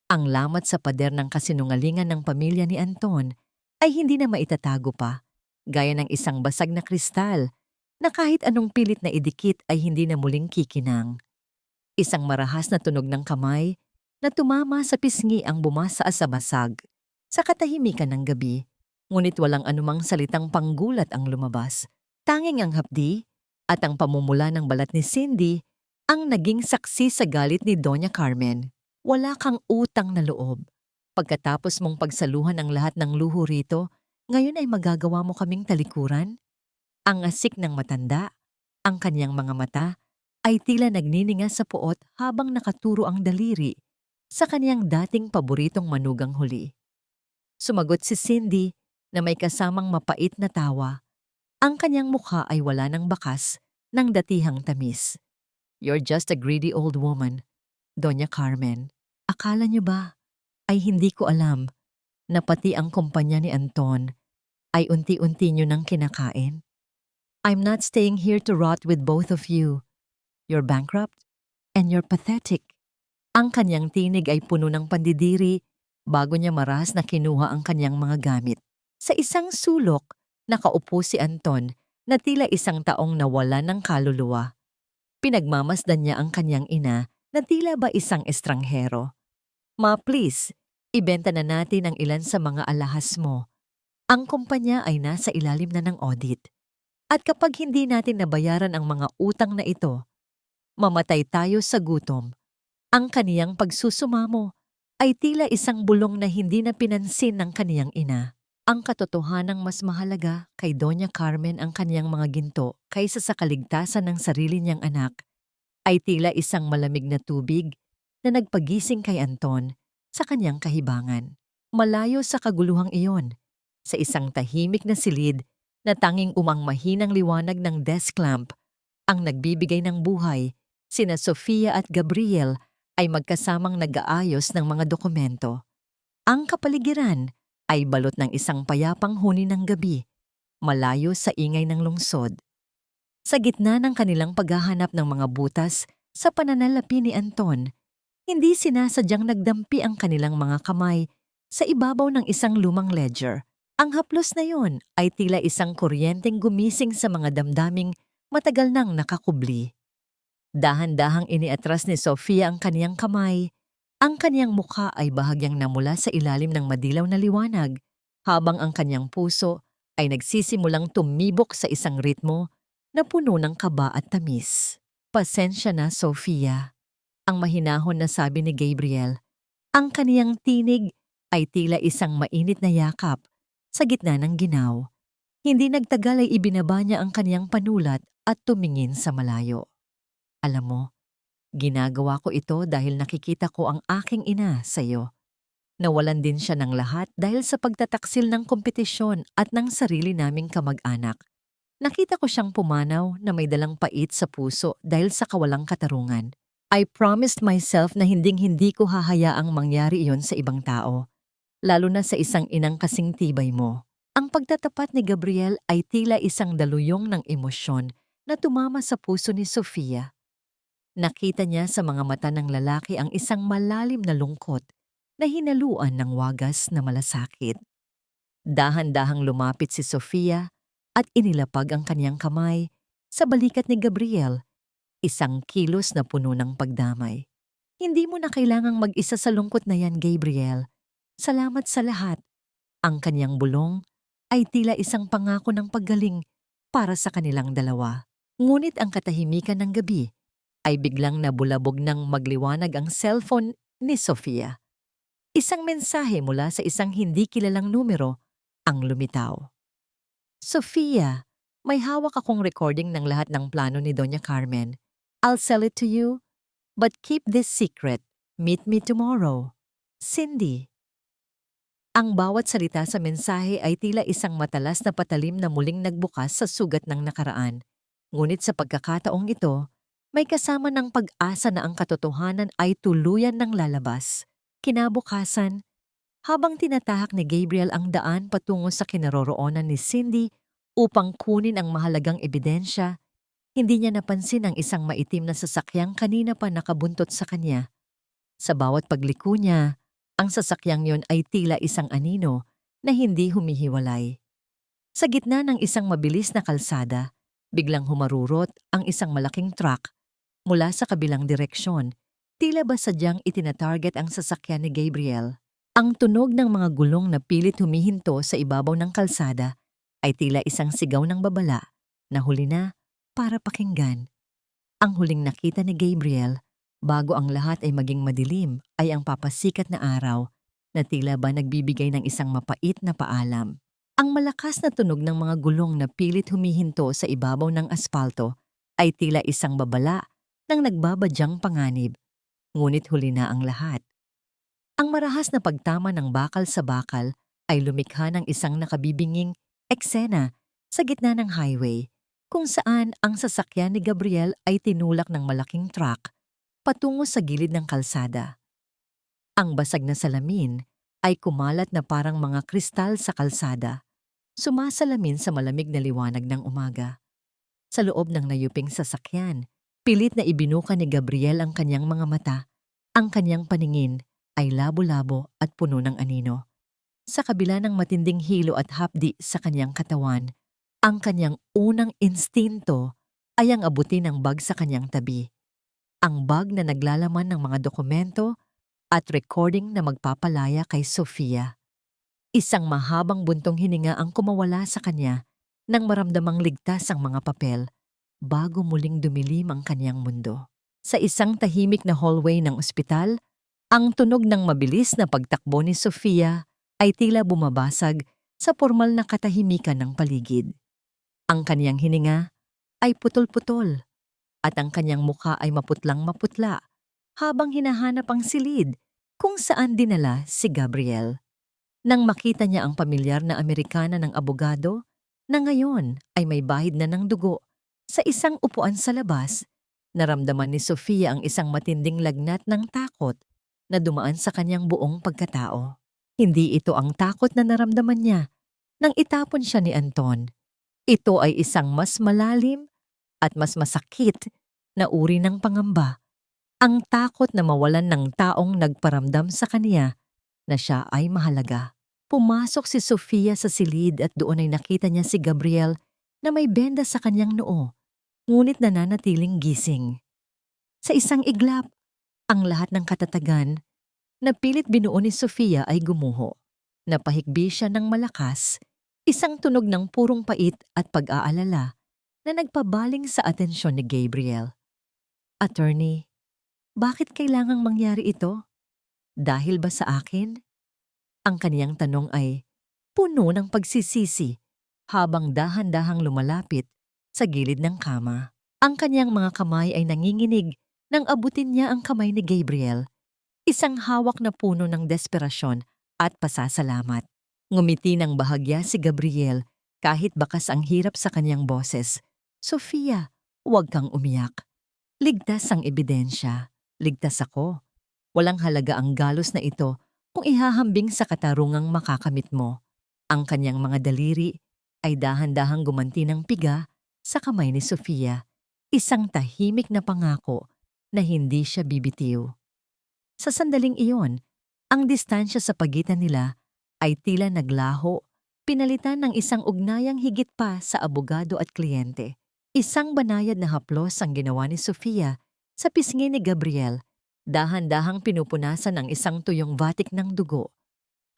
Ang lamat sa pader ng kasinungalingan ng pamilya ni Anton ay hindi na maitatago pa, gaya ng isang basag na kristal na kahit anong pilit na idikit ay hindi na muling kikinang. Isang marahas na tunog ng kamay na tumama sa pisngi ang bumasa sa basag. Sa katahimikan ng gabi, ngunit walang anumang salitang panggulat ang lumabas. Tanging ang hapdi at ang pamumula ng balat ni Cindy ang naging saksi sa galit ni Doña Carmen. Wala kang utang na loob. Pagkatapos mong pagsaluhan ang lahat ng luho rito, ngayon ay magagawa mo kaming talikuran? Ang asik ng matanda, ang kanyang mga mata, ay tila nagnininga sa puot habang nakaturo ang daliri sa kanyang dating paboritong manugang huli. Sumagot si Cindy na may kasamang mapait na tawa. Ang kanyang mukha ay wala ng bakas ng datihang tamis. You're just a greedy old woman, Doña Carmen. Akala niyo ba ay hindi ko alam na pati ang kumpanya ni Anton ay unti-unti niyo nang kinakain? I'm not staying here to rot with both of you. You're bankrupt and you're pathetic. Ang kanyang tinig ay puno ng pandidiri bago niya maras na kinuha ang kanyang mga gamit. Sa isang sulok, nakaupo si Anton na tila isang taong nawala ng kaluluwa. Pinagmamasdan niya ang kanyang ina na tila ba isang estranghero. Ma, please, ibenta na natin ang ilan sa mga alahas mo. Ang kumpanya ay nasa ilalim na ng audit. At kapag hindi natin nabayaran ang mga utang na ito, mamatay tayo sa gutom. Ang kaniyang pagsusumamo ay tila isang bulong na hindi na pinansin ng kaniyang ina. Ang katotohanang mas mahalaga kay Doña Carmen ang kaniyang mga ginto kaysa sa kaligtasan ng sarili niyang anak ay tila isang malamig na tubig na nagpagising kay Anton sa kaniyang kahibangan. Malayo sa kaguluhang iyon, sa isang tahimik na silid na tanging umangmahinang liwanag ng desk lamp ang nagbibigay ng buhay, sina Sofia at Gabriel ay magkasamang nag-aayos ng mga dokumento. Ang kapaligiran ay balot ng isang payapang huni ng gabi, malayo sa ingay ng lungsod. Sa gitna ng kanilang paghahanap ng mga butas sa pananalapi ni Anton, hindi sinasadyang nagdampi ang kanilang mga kamay sa ibabaw ng isang lumang ledger. Ang haplos na yon ay tila isang kuryenteng gumising sa mga damdaming matagal nang nakakubli. Dahan-dahang iniatras ni Sofia ang kaniyang kamay. Ang kaniyang mukha ay bahagyang namula sa ilalim ng madilaw na liwanag, habang ang kaniyang puso ay nagsisimulang tumibok sa isang ritmo na puno ng kaba at tamis. Pasensya na, Sofia. Ang mahinahon na sabi ni Gabriel. Ang kaniyang tinig ay tila isang mainit na yakap sa gitna ng ginaw. Hindi nagtagal ay ibinaba niya ang kaniyang panulat at tumingin sa malayo. Alam mo, ginagawa ko ito dahil nakikita ko ang aking ina sa iyo. Nawalan din siya ng lahat dahil sa pagtataksil ng kompetisyon at ng sarili naming kamag-anak. Nakita ko siyang pumanaw na may dalang pait sa puso dahil sa kawalang katarungan. I promised myself na hinding-hindi ko hahayaang mangyari iyon sa ibang tao, lalo na sa isang inang kasing tibay mo. Ang pagtatapat ni Gabriel ay tila isang daluyong ng emosyon na tumama sa puso ni Sofia. Nakita niya sa mga mata ng lalaki ang isang malalim na lungkot na hinaluan ng wagas na malasakit. Dahan-dahang lumapit si Sofia at inilapag ang kanyang kamay sa balikat ni Gabriel. Isang kilos na puno ng pagdamay. Hindi mo na kailangang mag-isa sa lungkot na yan, Gabriel. Salamat sa lahat. Ang kanyang bulong ay tila isang pangako ng paggaling para sa kanilang dalawa. Ngunit ang katahimikan ng gabi ay biglang nabulabog ng magliwanag ang cellphone ni Sofia. Isang mensahe mula sa isang hindi kilalang numero ang lumitaw. Sofia, may hawak akong recording ng lahat ng plano ni Doña Carmen. I'll sell it to you, but keep this secret. Meet me tomorrow. Cindy. Ang bawat salita sa mensahe ay tila isang matalas na patalim na muling nagbukas sa sugat ng nakaraan. Ngunit sa pagkakataong ito, may kasama ng pag-asa na ang katotohanan ay tuluyan ng lalabas. Kinabukasan, habang tinatahak ni Gabriel ang daan patungo sa kinaroroonan ni Cindy upang kunin ang mahalagang ebidensya, hindi niya napansin ang isang maitim na sasakyang kanina pa nakabuntot sa kanya. Sa bawat pagliko niya, ang sasakyang yon ay tila isang anino na hindi humihiwalay. Sa gitna ng isang mabilis na kalsada, biglang humarurot ang isang malaking truck mula sa kabilang direksyon. Tila ba sadyang itinatarget ang sasakyan ni Gabriel? Ang tunog ng mga gulong na pilit humihinto sa ibabaw ng kalsada ay tila isang sigaw ng babala na huli na para pakinggan. Ang huling nakita ni Gabriel, bago ang lahat ay maging madilim, ay ang papasikat na araw na tila ba nagbibigay ng isang mapait na paalam. Ang malakas na tunog ng mga gulong na pilit humihinto sa ibabaw ng aspalto ay tila isang babala ng nagbabadyang panganib. Ngunit huli na ang lahat. Ang marahas na pagtama ng bakal sa bakal ay lumikha ng isang nakabibinging eksena sa gitna ng highway, kung saan ang sasakyan ni Gabriel ay tinulak ng malaking truck patungo sa gilid ng kalsada. Ang basag na salamin ay kumalat na parang mga kristal sa kalsada, sumasalamin sa malamig na liwanag ng umaga. Sa loob ng nayuping sasakyan, pilit na ibinuka ni Gabriel ang kanyang mga mata. Ang kanyang paningin ay labo-labo at puno ng anino. Sa kabila ng matinding hilo at hapdi sa kanyang katawan, ang kanyang unang instinto ay ang abutin ang bag sa kanyang tabi. Ang bag na naglalaman ng mga dokumento at recording na magpapalaya kay Sofia. Isang mahabang buntong hininga ang kumawala sa kanya nang maramdamang ligtas ang mga papel bago muling dumilim ang kanyang mundo. Sa isang tahimik na hallway ng ospital, ang tunog ng mabilis na pagtakbo ni Sofia ay tila bumabasag sa formal na katahimikan ng paligid. Ang kanyang hininga ay putol-putol at ang kanyang mukha ay maputlang-maputla habang hinahanap ang silid kung saan dinala si Gabriel. Nang makita niya ang pamilyar na Amerikana ng abogado na ngayon ay may bahid na ng dugo sa isang upuan sa labas, naramdaman ni Sofia ang isang matinding lagnat ng takot na dumaan sa kanyang buong pagkatao. Hindi ito ang takot na naramdaman niya nang itapon siya ni Anton. Ito ay isang mas malalim at mas masakit na uri ng pangamba. Ang takot na mawalan ng taong nagparamdam sa kanya na siya ay mahalaga. Pumasok si Sofia sa silid at doon ay nakita niya si Gabriel na may benda sa kanyang noo, ngunit nananatiling gising. Sa isang iglap, ang lahat ng katatagan na pilit binuo ni Sofia ay gumuho. Napahikbi siya ng malakas, isang tunog ng purong pait at pag-aalala na nagpabaling sa atensyon ni Gabriel. Attorney, Bakit kailangang mangyari ito? Dahil ba sa akin? Ang kaniyang tanong ay puno ng pagsisisi habang dahan-dahang lumalapit sa gilid ng kama. Ang kaniyang mga kamay ay nanginginig nang abutin niya ang kamay ni Gabriel, isang hawak na puno ng desperasyon at pasasalamat. Ngumiti ng bahagya si Gabriel kahit bakas ang hirap sa kaniyang boses. Sofia, huwag kang umiyak. Ligtas ang ebidensya. Ligtas ako. Walang halaga ang galos na ito kung ihahambing sa katarungang makakamit mo. Ang kanyang mga daliri ay dahan-dahang gumanti ng piga sa kamay ni Sofia, isang tahimik na pangako na hindi siya bibitiw. Sa sandaling iyon, ang distansya sa pagitan nila ay tila naglaho, pinalitan ng isang ugnayang higit pa sa abogado at kliyente. Isang banayad na haplos ang ginawa ni Sofia sa pisngi ni Gabriel, dahan-dahang pinupunasan ang isang tuyong batik ng dugo,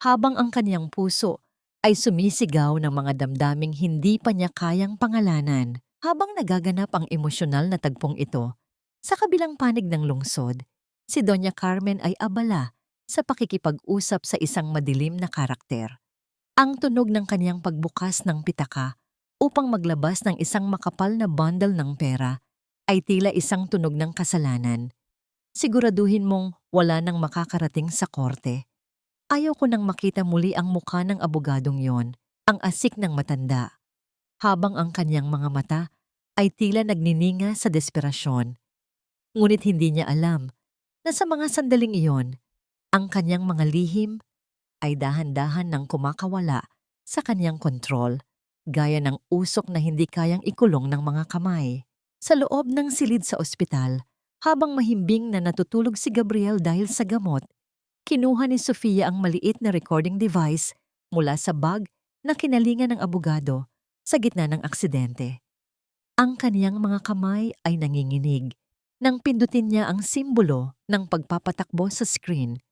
habang ang kaniyang puso ay sumisigaw ng mga damdaming hindi pa niya kayang pangalanan. Habang nagaganap ang emosyonal na tagpong ito, sa kabilang panig ng lungsod, si Doña Carmen ay abala sa pakikipag-usap sa isang madilim na karakter. Ang tunog ng kaniyang pagbukas ng pitaka upang maglabas ng isang makapal na bundle ng pera ay tila isang tunog ng kasalanan. Siguraduhin mong wala nang makakarating sa korte. Ayaw ko nang makita muli ang mukha ng abogadong yon, ang asik ng matanda, habang ang kanyang mga mata ay tila nagnininga sa desperasyon. Ngunit hindi niya alam na sa mga sandaling iyon, ang kanyang mga lihim ay dahan-dahan nang kumakawala sa kanyang kontrol, gaya ng usok na hindi kayang ikulong ng mga kamay. Sa loob ng silid sa ospital, habang mahimbing na natutulog si Gabriel dahil sa gamot, kinuha ni Sofia ang maliit na recording device mula sa bag na kinalingan ng abogado sa gitna ng aksidente. Ang kaniyang mga kamay ay nanginginig nang pindutin niya ang simbolo ng pagpapatakbo sa screen.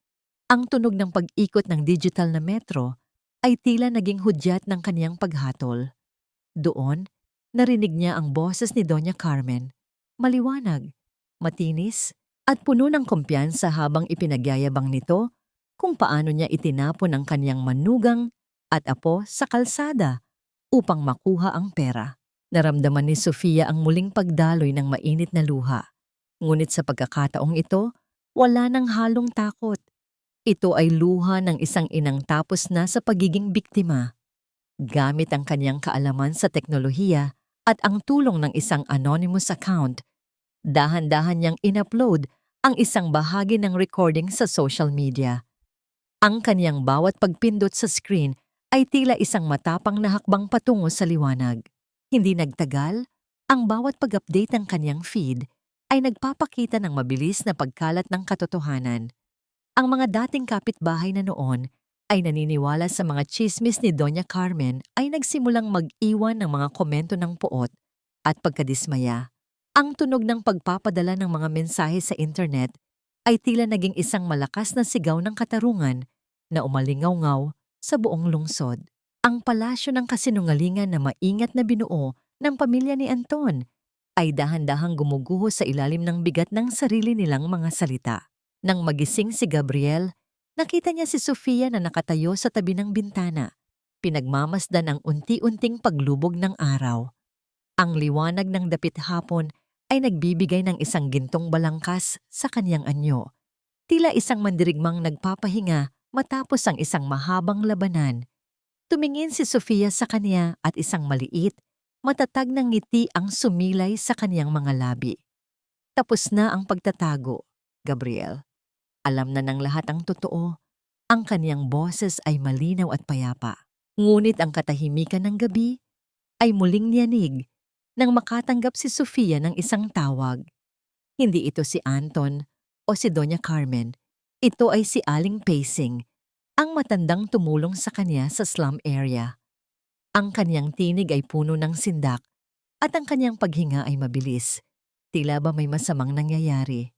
Ang tunog ng pag-ikot ng digital na metro ay tila naging hudyat ng kaniyang paghatol. Doon, narinig niya ang boses ni Doña Carmen, maliwanag, matinis, at puno ng kumpiyansa habang ipinagyayabang nito kung paano niya itinapon ang kaniyang manugang at apo sa kalsada upang makuha ang pera. Naramdaman ni Sofia ang muling pagdaloy ng mainit na luha. Ngunit sa pagkakataong ito, wala nang halong takot. Ito ay luha ng isang inang tapos na sa pagiging biktima. Gamit ang kanyang kaalaman sa teknolohiya at ang tulong ng isang anonymous account, dahan-dahan niyang in-upload ang isang bahagi ng recording sa social media. Ang kanyang bawat pagpindot sa screen ay tila isang matapang na hakbang patungo sa liwanag. Hindi nagtagal, ang bawat pag-update ng kanyang feed ay nagpapakita ng mabilis na pagkalat ng katotohanan. Ang mga dating kapitbahay na noon ay naniniwala sa mga tsismis ni Doña Carmen ay nagsimulang mag-iwan ng mga komento ng poot at pagkadismaya. Ang tunog ng pagpapadala ng mga mensahe sa internet ay tila naging isang malakas na sigaw ng katarungan na umalingaw-ngaw sa buong lungsod. Ang palasyo ng kasinungalingan na maingat na binuo ng pamilya ni Anton ay dahan-dahang gumuguho sa ilalim ng bigat ng sarili nilang mga salita. Nang magising si Gabriel, nakita niya si Sofia na nakatayo sa tabi ng bintana, pinagmamasdan ang unti-unting paglubog ng araw. Ang liwanag ng dapit hapon ay nagbibigay ng isang gintong balangkas sa kanyang anyo, tila isang mandirigmang nagpapahinga matapos ang isang mahabang labanan. Tumingin si Sofia sa kanya at isang maliit, matatag na ngiti ang sumilay sa kaniyang mga labi. Tapos na ang pagtatago, Gabriel. Alam na ng lahat ang totoo. Ang kaniyang boses ay malinaw at payapa. Ngunit ang katahimikan ng gabi ay muling niyanig nang makatanggap si Sofia ng isang tawag. Hindi ito si Anton o si Doña Carmen. Ito ay si Aling Pacing, ang matandang tumulong sa kanya sa slum area. Ang kanyang tinig ay puno ng sindak at ang kanyang paghinga ay mabilis. Tila ba may masamang nangyayari.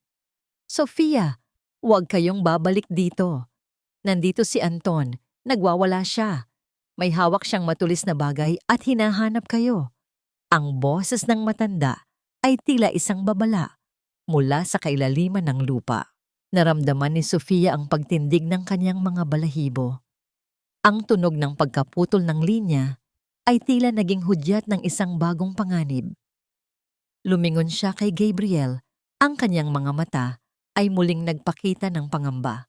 Sofia, huwag kayong babalik dito. Nandito si Anton, nagwawala siya. May hawak siyang matulis na bagay at hinahanap kayo. Ang boses ng matanda ay tila isang babala. mula sa kailaliman ng lupa. Naramdaman ni Sofia ang pagtindig ng kanyang mga balahibo. Ang tunog ng pagkaputol ng linya ay tila naging hudyat ng isang bagong panganib. Lumingon siya kay Gabriel, ang kanyang mga mata ay muling nagpakita ng pangamba.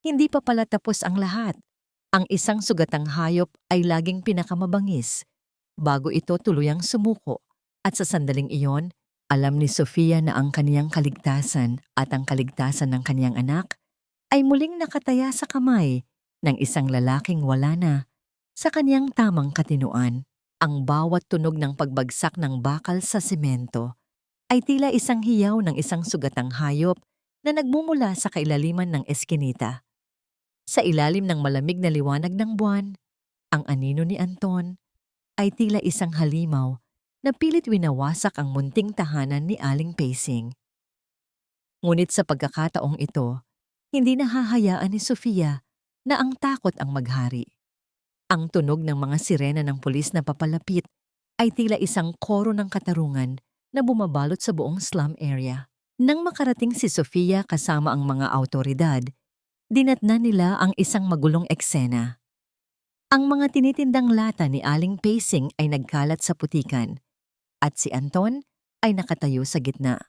Hindi pa pala tapos ang lahat. Ang isang sugatang hayop ay laging pinakamabangis bago ito tuluyang sumuko, at sa sandaling iyon, alam ni Sofia na ang kaniyang kaligtasan at ang kaligtasan ng kaniyang anak ay muling nakataya sa kamay ng isang lalaking wala na sa kaniyang tamang katinuan. Ang bawat tunog ng pagbagsak ng bakal sa semento ay tila isang hiyaw ng isang sugatang hayop na nagmumula sa kailaliman ng eskinita. Sa ilalim ng malamig na liwanag ng buwan, ang anino ni Anton ay tila isang halimaw na pilit winawasak ang munting tahanan ni Aling Pacing. Ngunit sa pagkakataong ito, hindi nahahayaan ni Sofia na ang takot ang maghari. Ang tunog ng mga sirena ng pulis na papalapit ay tila isang koro ng katarungan na bumabalot sa buong slum area. Nang makarating si Sofia kasama ang mga awtoridad, dinatnan nila ang isang magulong eksena. Ang mga tinitindang lata ni Aling Pacing ay nagkalat sa putikan at si Anton ay nakatayo sa gitna.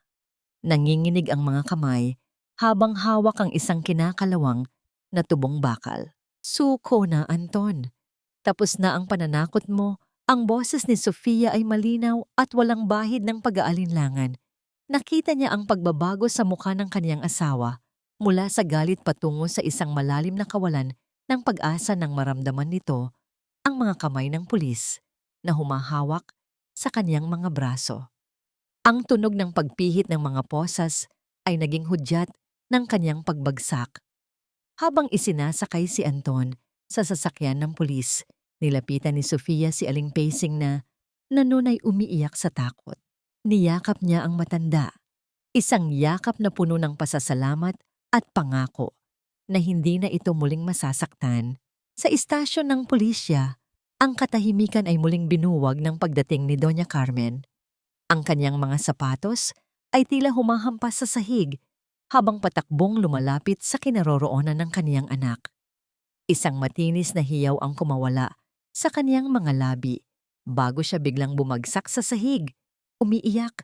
Nanginginig ang mga kamay habang hawak ang isang kinakalawang na tubong bakal. Suko na, Anton. Tapos na ang pananakot mo. Ang boses ni Sofia ay malinaw at walang bahid ng pag-aalinlangan. Nakita niya ang pagbabago sa mukha ng kaniyang asawa mula sa galit patungo sa isang malalim na kawalan ng pag-asa nang maramdaman nito ang mga kamay ng pulis na humahawak sa kaniyang mga braso. Ang tunog ng pagpihit ng mga posas ay naging hudyat ng kaniyang pagbagsak. Habang isinasakay si Anton sa sasakyan ng pulis, nilapitan ni Sofia si Aling Pacing na nanunay umiiyak sa takot. Niyakap niya ang matanda, isang yakap na puno ng pasasalamat at pangako na hindi na ito muling masasaktan. Sa istasyon ng pulisya, ang katahimikan ay muling binuwag ng pagdating ni Doña Carmen. Ang kanyang mga sapatos ay tila humahampas sa sahig habang patakbong lumalapit sa kinaroroonan ng kaniyang anak. Isang matinis na hiyaw ang kumawala sa kaniyang mga labi bago siya biglang bumagsak sa sahig, umiiyak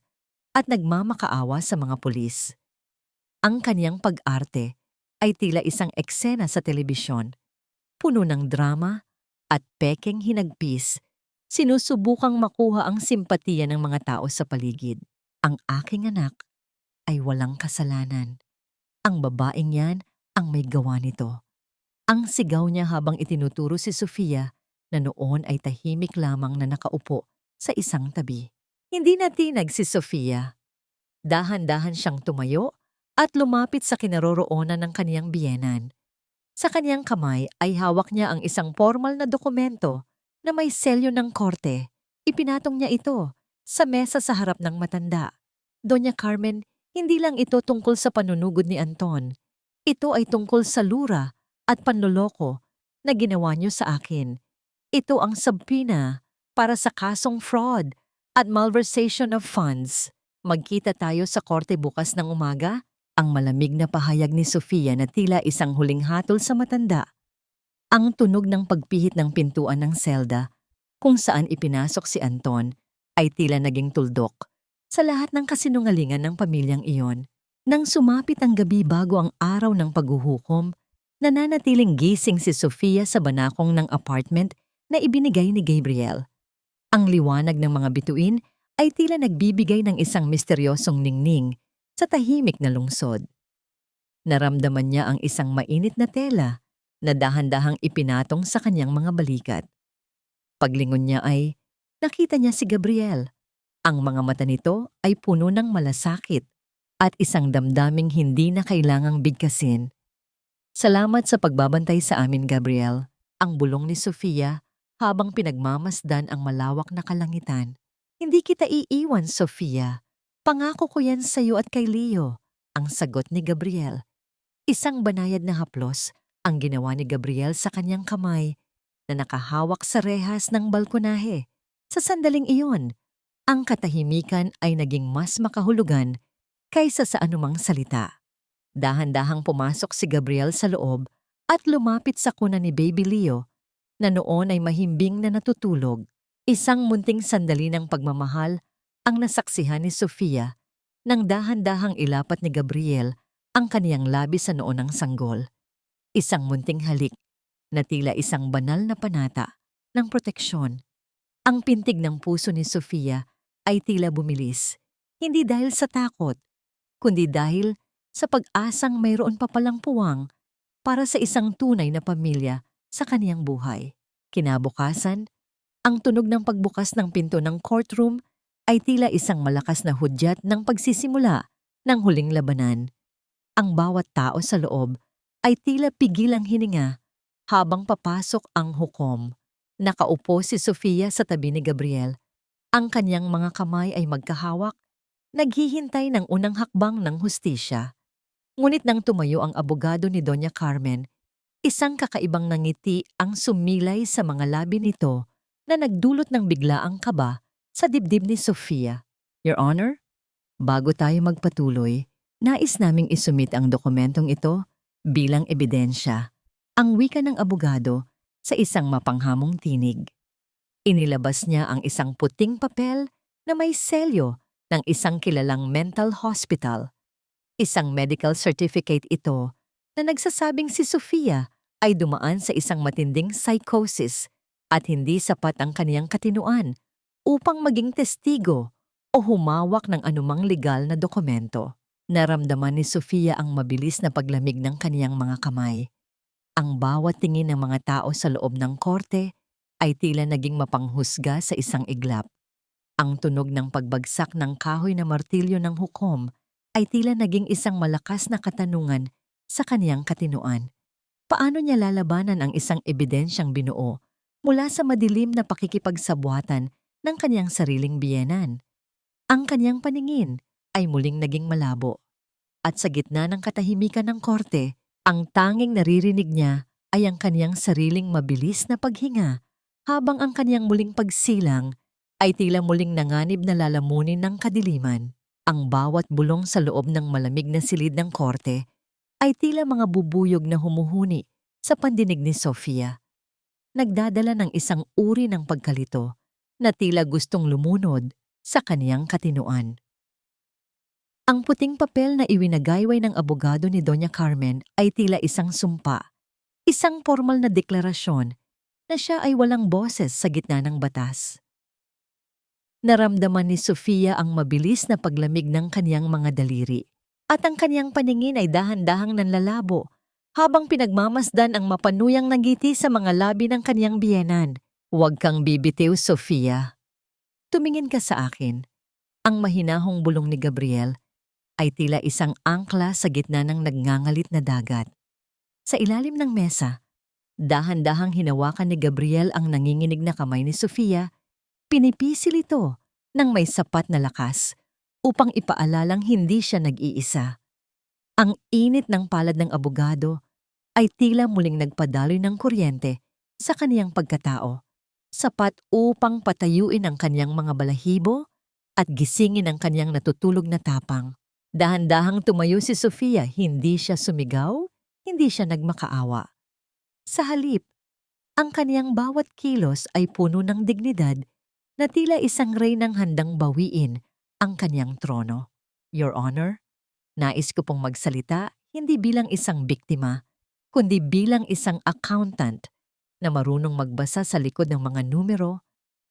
at nagmamakaawa sa mga pulis. Ang kaniyang pag-arte ay tila isang eksena sa telebisyon, puno ng drama at pekeng hinagpis. Sinusubukang makuha ang simpatiya ng mga tao sa paligid. Ang aking anak ay walang kasalanan. Ang babaeng yan ang may gawa nito. Ang sigaw niya habang itinuturo si Sofia na noon ay tahimik lamang na nakaupo sa isang tabi. Hindi natinag si Sofia. Dahan-dahan siyang tumayo at lumapit sa kinaroroonan ng kaniyang biyenan. Sa kaniyang kamay ay hawak niya ang isang formal na dokumento na may selyo ng korte. Ipinatong niya ito sa mesa sa harap ng matanda. Doña Carmen, hindi lang ito tungkol sa panunugod ni Anton. Ito ay tungkol sa lura at panloloko na ginawa niyo sa akin. Ito ang subpoena para sa kasong fraud at malversation of funds. Magkita tayo sa korte bukas ng umaga? Ang malamig na pahayag ni Sofia na tila isang huling hatol sa matanda. Ang tunog ng pagpihit ng pintuan ng selda kung saan ipinasok si Anton ay tila naging tuldok sa lahat ng kasinungalingan ng pamilyang iyon. Nang sumapit ang gabi bago ang araw ng paghuhukom, nananatiling gising si Sofia sa banakong ng apartment na ibinigay ni Gabriel. Ang liwanag ng mga bituin ay tila nagbibigay ng isang misteryosong ningning sa tahimik na lungsod. Naramdaman niya ang isang mainit na tela na dahan-dahang ipinatong sa kanyang mga balikat. Paglingon niya ay nakita niya si Gabriel. Ang mga mata nito ay puno ng malasakit at isang damdaming hindi na kailangang bigkasin. Salamat sa pagbabantay sa amin, Gabriel. Ang bulong ni Sofia habang pinagmamasdan ang malawak na kalangitan. Hindi kita iiwan, Sofia. Pangako ko yan sa iyo at kay Leo, ang sagot ni Gabriel. Isang banayad na haplos ang ginawa ni Gabriel sa kanyang kamay na nakahawak sa rehas ng balkonahe. Sa sandaling iyon, ang katahimikan ay naging mas makahulugan kaysa sa anumang salita. Dahan-dahang pumasok si Gabriel sa loob at lumapit sa kuna ni Baby Leo na noon ay mahimbing na natutulog. Isang munting sandali ng pagmamahal ang nasaksihan ni Sofia nang dahan-dahang ilapat ni Gabriel ang kaniyang labi sa noo ng sanggol. Isang munting halik na tila isang banal na panata ng proteksyon. Ang pintig ng puso ni Sofia ay tila bumilis, hindi dahil sa takot, kundi dahil sa pag-asang mayroon pa palang puwang para sa isang tunay na pamilya sa kaniyang buhay. Kinabukasan, ang tunog ng pagbukas ng pinto ng courtroom ay tila isang malakas na hudyat ng pagsisimula ng huling labanan. Ang bawat tao sa loob ay tila pigil ang hininga habang papasok ang hukom. Nakaupo si Sofia sa tabi ni Gabriel. Ang kanyang mga kamay ay magkahawak, naghihintay ng unang hakbang ng hustisya. Ngunit nang tumayo ang abogado ni Doña Carmen, isang kakaibang nangiti ang sumilay sa mga labi nito na nagdulot ng biglaang kaba sa dibdib ni Sofia. Your Honor, bago tayo magpatuloy, nais naming isumit ang dokumentong ito bilang ebidensya. Ang wika ng abogado sa isang mapanghamong tinig. Inilabas niya ang isang puting papel na may selyo ng isang kilalang mental hospital. Isang medical certificate ito na nagsasabing si Sofia ay dumaan sa isang matinding psychosis at hindi sapat ang kaniyang katinuan upang maging testigo o humawak ng anumang legal na dokumento. Naramdaman ni Sofia ang mabilis na paglamig ng kaniyang mga kamay. Ang bawat tingin ng mga tao sa loob ng korte ay tila naging mapanghusga sa isang iglap. Ang tunog ng pagbagsak ng kahoy na martilyo ng hukom ay tila naging isang malakas na katanungan sa kaniyang katinuan. Paano niya lalabanan ang isang ebidensyang binuo mula sa madilim na pakikipagsabwatan ng kaniyang sariling biyenan? Ang kaniyang paningin ay muling naging malabo. At sa gitna ng katahimikan ng korte, ang tanging naririnig niya ay ang kaniyang sariling mabilis na paghinga habang ang kaniyang muling pagsilang ay tila muling nanganib na lalamunin ng kadiliman. Ang bawat bulong sa loob ng malamig na silid ng korte ay tila mga bubuyog na humuhuni sa pandinig ni Sofia. Nagdadala ng isang uri ng pagkalito na tila gustong lumunod sa kaniyang katinuan. Ang puting papel na iwinagayway ng abogado ni Doña Carmen ay tila isang sumpa, isang formal na deklarasyon na siya ay walang boses sa gitna ng batas. Naramdaman ni Sofia ang mabilis na paglamig ng kaniyang mga daliri at ang kaniyang paningin ay dahan-dahang nanlalabo habang pinagmamasdan ang mapanuyang nagiti sa mga labi ng kaniyang biyenan. Huwag kang bibitiw, Sofia. Tumingin ka sa akin. Ang mahinahong bulong ni Gabriel ay tila isang angkla sa gitna ng nagngangalit na dagat. Sa ilalim ng mesa, dahan-dahang hinawakan ni Gabriel ang nanginginig na kamay ni Sofia, pinipisil ito ng may sapat na lakas upang ipaalalang hindi siya nag-iisa. Ang init ng palad ng abogado ay tila muling nagpadaloy ng kuryente sa kaniyang pagkatao, sapat upang patayuin ang kaniyang mga balahibo at gisingin ang kaniyang natutulog na tapang. Dahan-dahang tumayo si Sofia, hindi siya sumigaw, hindi siya nagmakaawa. Sa halip, ang kaniyang bawat kilos ay puno ng dignidad na tila isang reynang handang bawiin ang kaniyang trono. Your Honor, nais ko pong magsalita hindi bilang isang biktima, kundi bilang isang accountant na marunong magbasa sa likod ng mga numero.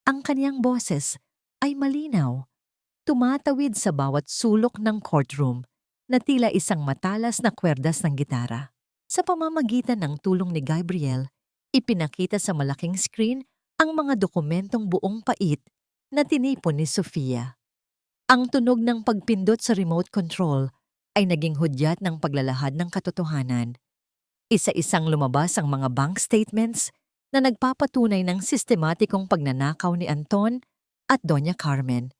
Ang kaniyang boses ay malinaw, tumatawid sa bawat sulok ng courtroom na tila isang matalas na kwerdas ng gitara. Sa pamamagitan ng tulong ni Gabriel, ipinakita sa malaking screen ang mga dokumentong buong pait na tinipon ni Sofia. Ang tunog ng pagpindot sa remote control ay naging hudyat ng paglalahad ng katotohanan. Isa-isang lumabas ang mga bank statements na nagpapatunay ng sistematikong pagnanakaw ni Anton at Doña Carmen.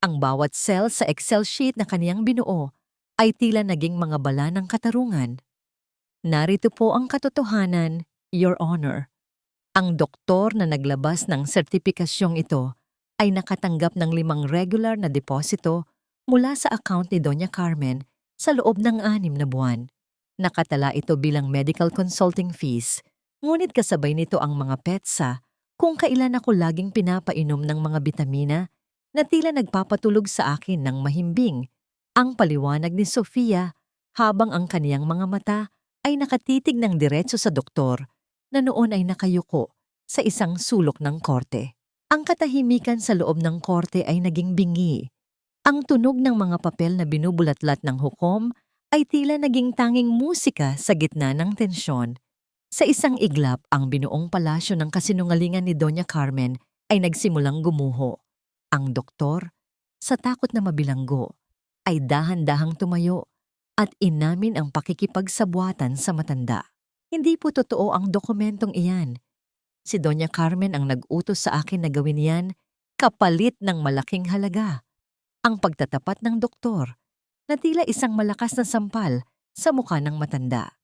Ang bawat cell sa Excel sheet na kaniyang binuo ay tila naging mga bala ng katarungan. Narito po ang katotohanan, Your Honor. Ang doktor na naglabas ng sertipikasyong ito ay nakatanggap ng 5 regular na deposito mula sa account ni Doña Carmen sa loob ng 6 na buwan. Nakatala ito bilang medical consulting fees, ngunit kasabay nito ang mga petsa kung kailan ako laging pinapainom ng mga bitamina na tila nagpapatulog sa akin ng mahimbing. Ang paliwanag ni Sofia habang ang kaniyang mga mata ay nakatitig ng diretso sa doktor na noon ay nakayuko sa isang sulok ng korte. Ang katahimikan sa loob ng korte ay naging bingi. Ang tunog ng mga papel na binubulatlat ng hukom ay tila naging tanging musika sa gitna ng tensyon. Sa isang iglap, ang binuong palasyo ng kasinungalingan ni Doña Carmen ay nagsimulang gumuho. Ang doktor, sa takot na mabilanggo, ay dahan-dahang tumayo at inamin ang pakikipagsabwatan sa matanda. Hindi po totoo ang dokumentong iyan. Si Doña Carmen ang nag-utos sa akin na gawin yan kapalit ng malaking halaga. Ang pagtatapat ng doktor na tila isang malakas na sampal sa mukha ng matanda.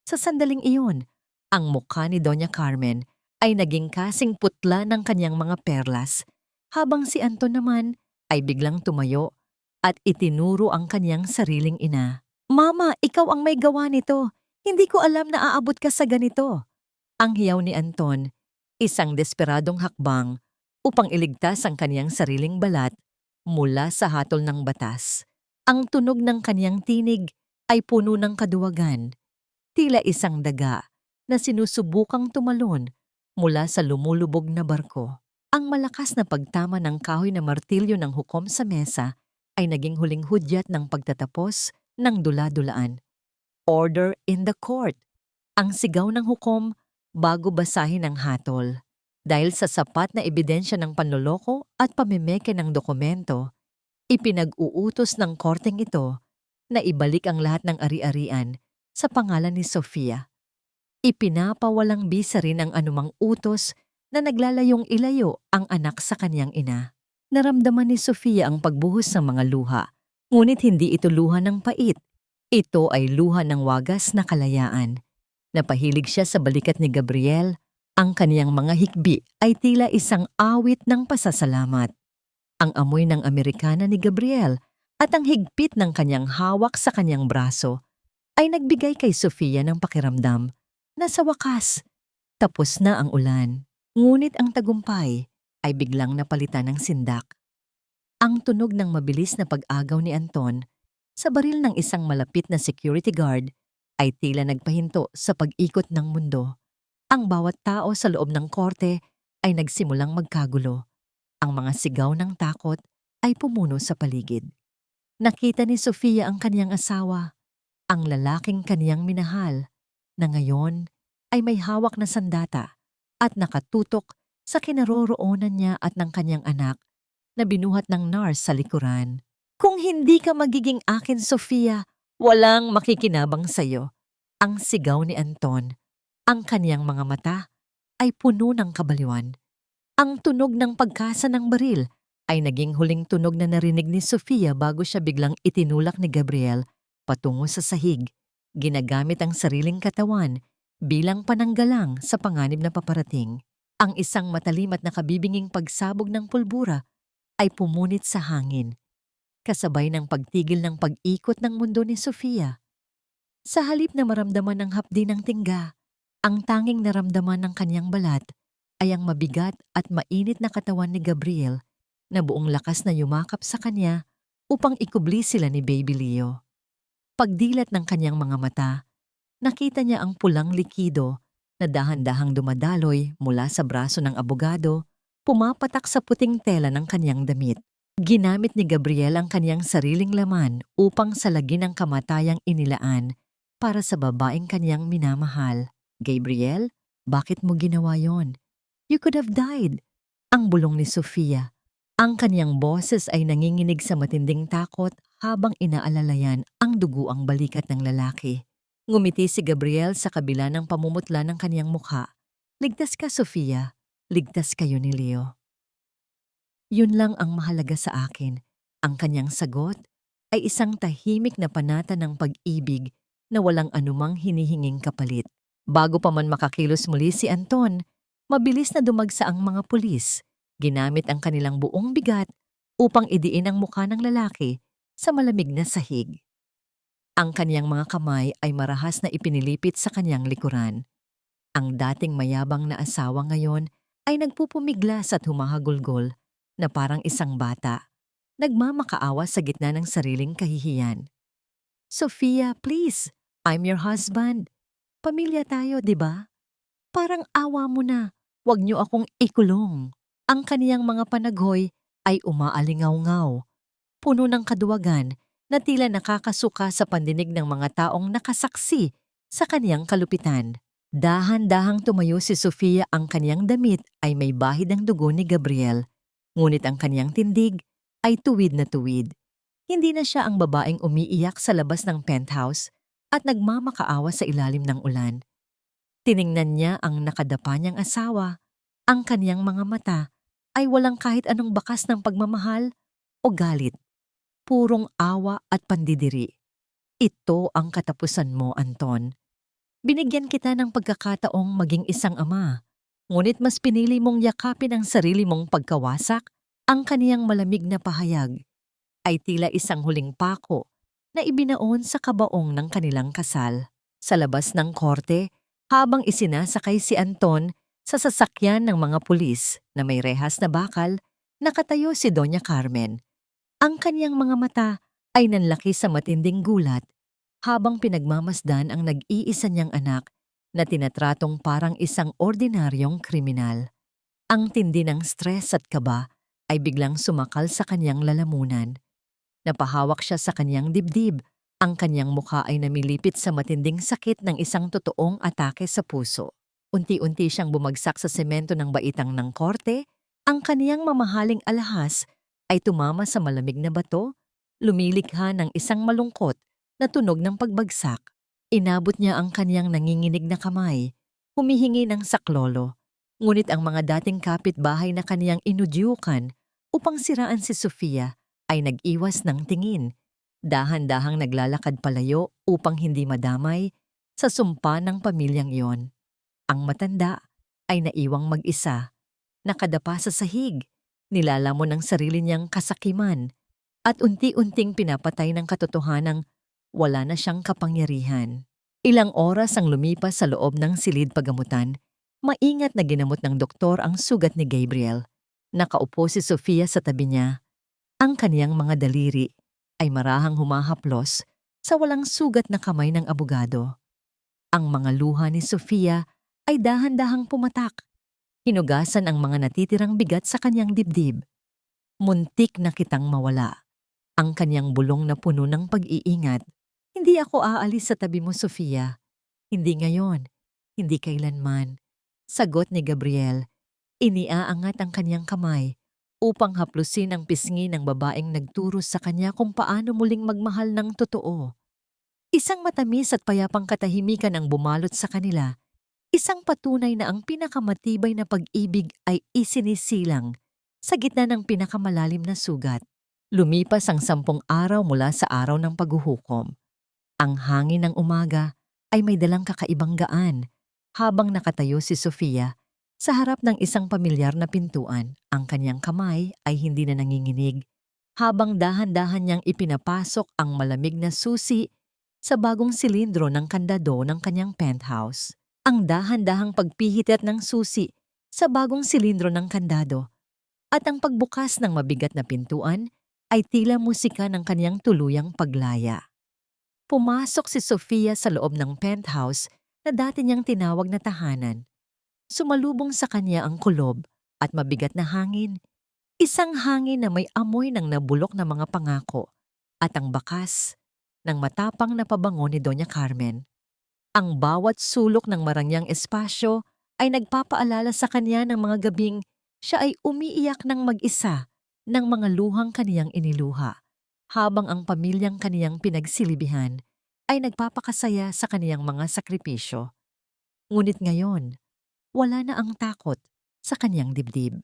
Sa sandaling iyon, ang mukha ni Doña Carmen ay naging kasing putla ng kanyang mga perlas, habang si Anton naman ay biglang tumayo at itinuro ang kanyang sariling ina. "Mama, ikaw ang may gawa nito. Hindi ko alam na aabot ka sa ganito." Ang hiyaw ni Anton, isang desperadong hakbang upang iligtas ang kanyang sariling balat mula sa hatol ng batas. Ang tunog ng kanyang tinig ay puno ng kaduwagan, tila isang daga na sinusubukang tumalon mula sa lumulubog na barko. Ang malakas na pagtama ng kahoy na martilyo ng hukom sa mesa ay naging huling hudyat ng pagtatapos ng dula-dulaan. "Order in the court!" Ang sigaw ng hukom bago basahin ang hatol. Dahil sa sapat na ebidensya ng panloloko at pamimeke ng dokumento, ipinag-uutos ng korteng ito na ibalik ang lahat ng ari-arian sa pangalan ni Sofia. Ipinapawalang bisa rin ang anumang utos na naglalayong ilayo ang anak sa kanyang ina. Naramdaman ni Sofia ang pagbuhos ng mga luha, ngunit hindi ito luha ng pait. Ito ay luha ng wagas na kalayaan. Napahilig siya sa balikat ni Gabriel. Ang kaniyang mga hikbi ay tila isang awit ng pasasalamat. Ang amoy ng Amerikana ni Gabriel at ang higpit ng kanyang hawak sa kanyang braso ay nagbigay kay Sofia ng pakiramdam na sa wakas, tapos na ang ulan. Ngunit ang tagumpay ay biglang napalitan ng sindak. Ang tunog ng mabilis na pag-agaw ni Anton sa baril ng isang malapit na security guard ay tila nagpahinto sa pag-ikot ng mundo. Ang bawat tao sa loob ng korte ay nagsimulang magkagulo. Ang mga sigaw ng takot ay pumuno sa paligid. Nakita ni Sofia ang kanyang asawa, ang lalaking kaniyang minahal, na ngayon ay may hawak na sandata at nakatutok sa kinaroroonan niya at ng kanyang anak na binuhat ng nurse sa likuran. "Kung hindi ka magiging akin, Sofia, walang makikinabang sa'yo." Ang sigaw ni Anton. Ang kaniyang mga mata ay puno ng kabaliwan. Ang tunog ng pagkasa ng baril ay naging huling tunog na narinig ni Sofia bago siya biglang itinulak ni Gabriel patungo sa sahig, ginagamit ang sariling katawan bilang pananggalang sa panganib na paparating. Ang isang matalim at nakabibinging pagsabog ng pulbura ay pumunit sa hangin, kasabay ng pagtigil ng pag-ikot ng mundo ni Sofia. Sa halip na maramdaman ng hapdi ng tingga, ang tanging naramdaman ng kanyang balat ay ang mabigat at mainit na katawan ni Gabriel na buong lakas na yumakap sa kanya upang ikubli sila ni Baby Leo. Pagdilat ng kanyang mga mata, nakita niya ang pulang likido na dahan-dahang dumadaloy mula sa braso ng abogado, pumapatak sa puting tela ng kanyang damit. Ginamit ni Gabriel ang kanyang sariling laman upang salagin ang kamatayang inilaan para sa babaeng kanyang minamahal. "Gabriel, bakit mo ginawa yon? You could have died." Ang bulong ni Sofia. Ang kanyang boses ay nanginginig sa matinding takot habang inaalalayan ang duguang balikat ng lalaki. Ngumiti si Gabriel sa kabila ng pamumutla ng kanyang mukha. "Ligtas ka, Sofia. Ligtas kayo ni Leo." Yun lang ang mahalaga sa akin. Ang kanyang sagot ay isang tahimik na panata ng pag-ibig na walang anumang hinihinging kapalit. Bago pa man makakilos muli si Anton, mabilis na dumagsa ang mga pulis. Ginamit ang kanilang buong bigat upang idiin ang mukha ng lalaki sa malamig na sahig. Ang kaniyang mga kamay ay marahas na ipinilipit sa kaniyang likuran. Ang dating mayabang na asawa ngayon ay nagpupumiglas at humahagulgol na parang isang bata, nagmamakaawa sa gitna ng sariling kahihiyan. Sofia, please, I'm your husband. Pamilya tayo, di ba? Parang awa mo na, wag niyo akong ikulong. Ang kaniyang mga panaghoy ay umaalingaw-ngaw, puno ng kaduwagan na tila nakakasuka sa pandinig ng mga taong nakasaksi sa kaniyang kalupitan. Dahan-dahang tumayo si Sofia, ang kaniyang damit ay may bahid ng dugo ni Gabriel, ngunit ang kaniyang tindig ay tuwid na tuwid. Hindi na siya ang babaeng umiiyak sa labas ng penthouse at nagmamakaawa sa ilalim ng ulan. Tiningnan niya ang nakadapa niyang asawa. Ang kaniyang mga mata ay walang kahit anong bakas ng pagmamahal o galit. Purong awa at pandidiri. Ito ang katapusan mo, Anton. Binigyan kita ng pagkakataong maging isang ama, ngunit mas pinili mong yakapin ang sarili mong pagkawasak. Ang kaniyang malamig na pahayag ay tila isang huling pako na ibinaon sa kabaong ng kanilang kasal. Sa labas ng korte, habang isinasakay si Anton sa sasakyan ng mga pulis na may rehas na bakal, nakatayo si Doña Carmen. Ang kaniyang mga mata ay nanlaki sa matinding gulat habang pinagmamasdan ang nag-iisa niyang anak na tinatratong parang isang ordinaryong kriminal. Ang tindi ng stress at kaba ay biglang sumakal sa kaniyang lalamunan. Napahawak siya sa kaniyang dibdib. Ang kaniyang mukha ay namilipit sa matinding sakit ng isang totoong atake sa puso. Unti-unti siyang bumagsak sa semento ng baitang ng korte. Ang kaniyang mamahaling alahas ay tumama sa malamig na bato, lumilikha ng isang malungkot na tunog ng pagbagsak. Inabot niya ang kaniyang nanginginig na kamay, humihingi ng saklolo. Ngunit ang mga dating kapitbahay na kaniyang inudyukan upang siraan si Sofia ay nag-iwas ng tingin. Dahan-dahang naglalakad palayo upang hindi madamay sa sumpa ng pamilyang iyon. Ang matanda ay naiwang mag-isa, nakadapa sa sahig, nilalamon ng sarili niyang kasakiman at unti-unting pinapatay ng katotohanang wala na siyang kapangyarihan. Ilang oras ang lumipas sa loob ng silid pagamutan. Maingat na ginamot ng doktor ang sugat ni Gabriel. Nakaupo si Sofia sa tabi niya. Ang kaniyang mga daliri ay marahang humahaplos sa walang sugat na kamay ng abogado. Ang mga luha ni Sofia ay dahan-dahang pumatak. Hinugasan ang mga natitirang bigat sa kaniyang dibdib. Muntik na kitang mawala. Ang kaniyang bulong na puno ng pag-iingat. Hindi ako aalis sa tabi mo, Sofia. Hindi ngayon. Hindi kailanman. Sagot ni Gabriel. Iniaangat ang kaniyang kamay upang haplusin ang pisngi ng babaeng nagturo sa kanya kung paano muling magmahal ng totoo. Isang matamis at payapang katahimikan ang bumalot sa kanila. Isang patunay na ang pinakamatibay na pag-ibig ay isinisilang sa gitna ng pinakamalalim na sugat. Lumipas ang 10 araw mula sa araw ng paghuhukom. Ang hangin ng umaga ay may dalang kakaibang gaan habang nakatayo si Sofia sa harap ng isang pamilyar na pintuan. Ang kanyang kamay ay hindi na nanginginig habang dahan-dahan niyang ipinapasok ang malamig na susi sa bagong silindro ng kandado ng kanyang penthouse. Ang dahan-dahang pagpihitit ng susi sa bagong silindro ng kandado at ang pagbukas ng mabigat na pintuan ay tila musika ng kanyang tuluyang paglaya. Pumasok si Sofia sa loob ng penthouse na dati niyang tinawag na tahanan. Sumalubong sa kanya ang kulob at mabigat na hangin. Isang hangin na may amoy ng nabulok na mga pangako at ang bakas ng matapang na pabango ni Doña Carmen. Ang bawat sulok ng marangyang espasyo ay nagpapaalala sa kanya ng mga gabing siya ay umiiyak ng mag-isa ng mga luhang kaniyang iniluha, habang ang pamilyang kaniyang pinagsilibihan ay nagpapakasaya sa kaniyang mga sakripisyo. Ngunit ngayon, wala na ang takot sa kaniyang dibdib.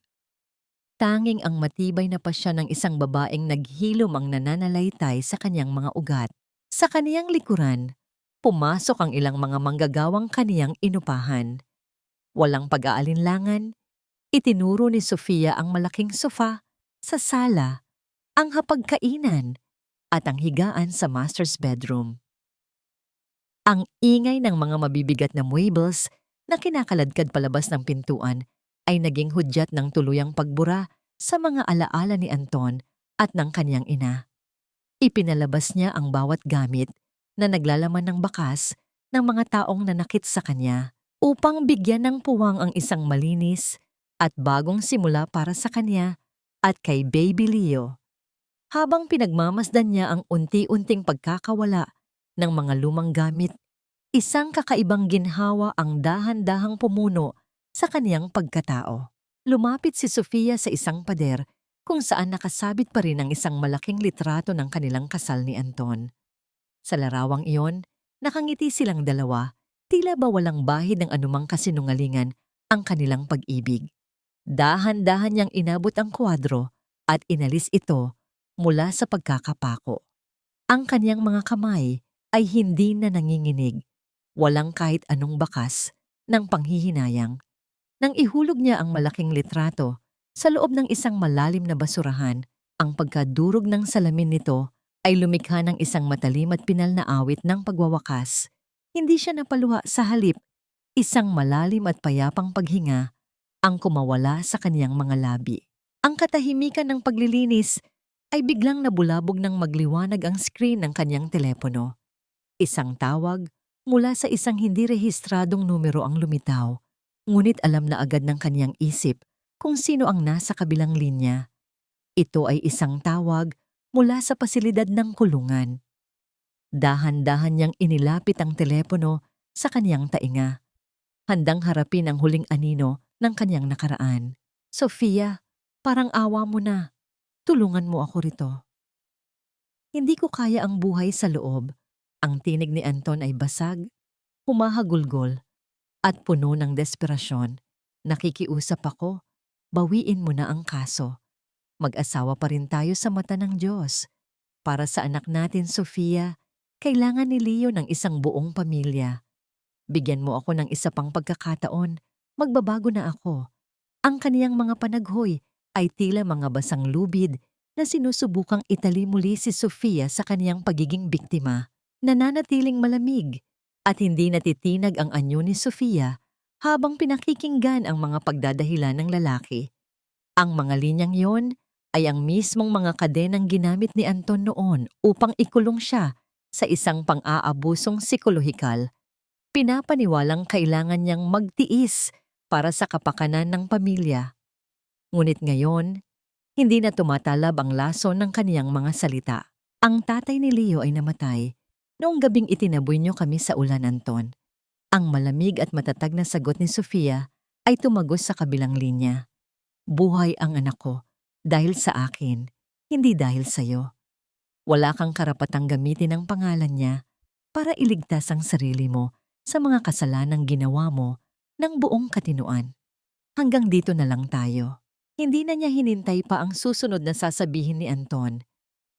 Tanging ang matibay na pasya ng isang babaeng naghilom ang nananalaytay sa kaniyang mga ugat. Sa kaniyang likuran, pumasok ang ilang mga manggagawang kaniyang inupahan. Walang pag-aalinlangan, itinuro ni Sofia ang malaking sofa sa sala, ang hapagkainan, at ang higaan sa master's bedroom. Ang ingay ng mga mabibigat na muebles na kinakaladkad palabas ng pintuan ay naging hudyat ng tuluyang pagbura sa mga alaala ni Anton at ng kanyang ina. Ipinalabas niya ang bawat gamit na naglalaman ng bakas ng mga taong nanakit sa kanya upang bigyan ng puwang ang isang malinis at bagong simula para sa kanya at kay Baby Leo. Habang pinagmamasdan niya ang unti-unting pagkakawala ng mga lumang gamit, isang kakaibang ginhawa ang dahan-dahang pumuno sa kaniyang pagkatao. Lumapit si Sofia sa isang pader kung saan nakasabit pa rin ang isang malaking litrato ng kanilang kasal ni Anton. Sa larawang iyon, nakangiti silang dalawa, tila ba walang bahid ng anumang kasinungalingan ang kanilang pag-ibig. Dahan-dahan niyang inabot ang kwadro at inalis ito mula sa pagkakapako. Ang kaniyang mga kamay ay hindi na nanginginig, walang kahit anong bakas ng panghihinayang. Nang ihulog niya ang malaking litrato sa loob ng isang malalim na basurahan, ang pagkadurog ng salamin nito ay lumikha ng isang matalim at pinal na awit ng pagwawakas. Hindi siya napaluha, sa halip, isang malalim at payapang paghinga ang kumawala sa kaniyang mga labi. Ang katahimikan ng paglilinis ay biglang nabulabog ng magliwanag ang screen ng kanyang telepono. Isang tawag mula sa isang hindi rehistradong numero ang lumitaw, ngunit alam na agad ng kaniyang isip kung sino ang nasa kabilang linya. Ito ay isang tawag mula sa pasilidad ng kulungan. Dahan-dahan niyang inilapit ang telepono sa kaniyang tainga, handang harapin ang huling anino ng kaniyang nakaraan. "Sofia, parang awa mo na. Tulungan mo ako rito. Hindi ko kaya ang buhay sa loob." Ang tinig ni Anton ay basag, humahagulgol, at puno ng desperasyon. "Nakikiusap ako, bawiin mo na ang kaso. Mag-asawa pa rin tayo sa mata ng Diyos. Para sa anak natin, Sofia, kailangan ni Leo ng isang buong pamilya. Bigyan mo ako ng isa pang pagkakataon, magbabago na ako." Ang kaniyang mga panaghoy ay tila mga basang lubid na sinusubukang itali muli si Sofia sa kaniyang pagiging biktima. Nananatiling malamig at hindi natitinag ang anyo ni Sofia habang pinakikinggan ang mga pagdadahilan ng lalaki. Ang mga linyang yon ay ang mismong mga kadenang ginamit ni Anton noon upang ikulong siya sa isang pang-aabusong psikolohikal. Pinapaniwalang kailangan niyang magtiis para sa kapakanan ng pamilya. Ngunit ngayon, hindi na tumatalab ang laso ng kaniyang mga salita. Ang tatay ni Leo ay namatay noong gabing itinaboy niyo kami sa ulan, Anton. Ang malamig at matatag na sagot ni Sofia ay tumagos sa kabilang linya. "Buhay ang anak ko dahil sa akin, hindi dahil sa'yo. Wala kang karapatang gamitin ang pangalan niya para iligtas ang sarili mo sa mga kasalanang ginawa mo ng buong katinuan. Hanggang dito na lang tayo." Hindi na niya hinintay pa ang susunod na sasabihin ni Anton.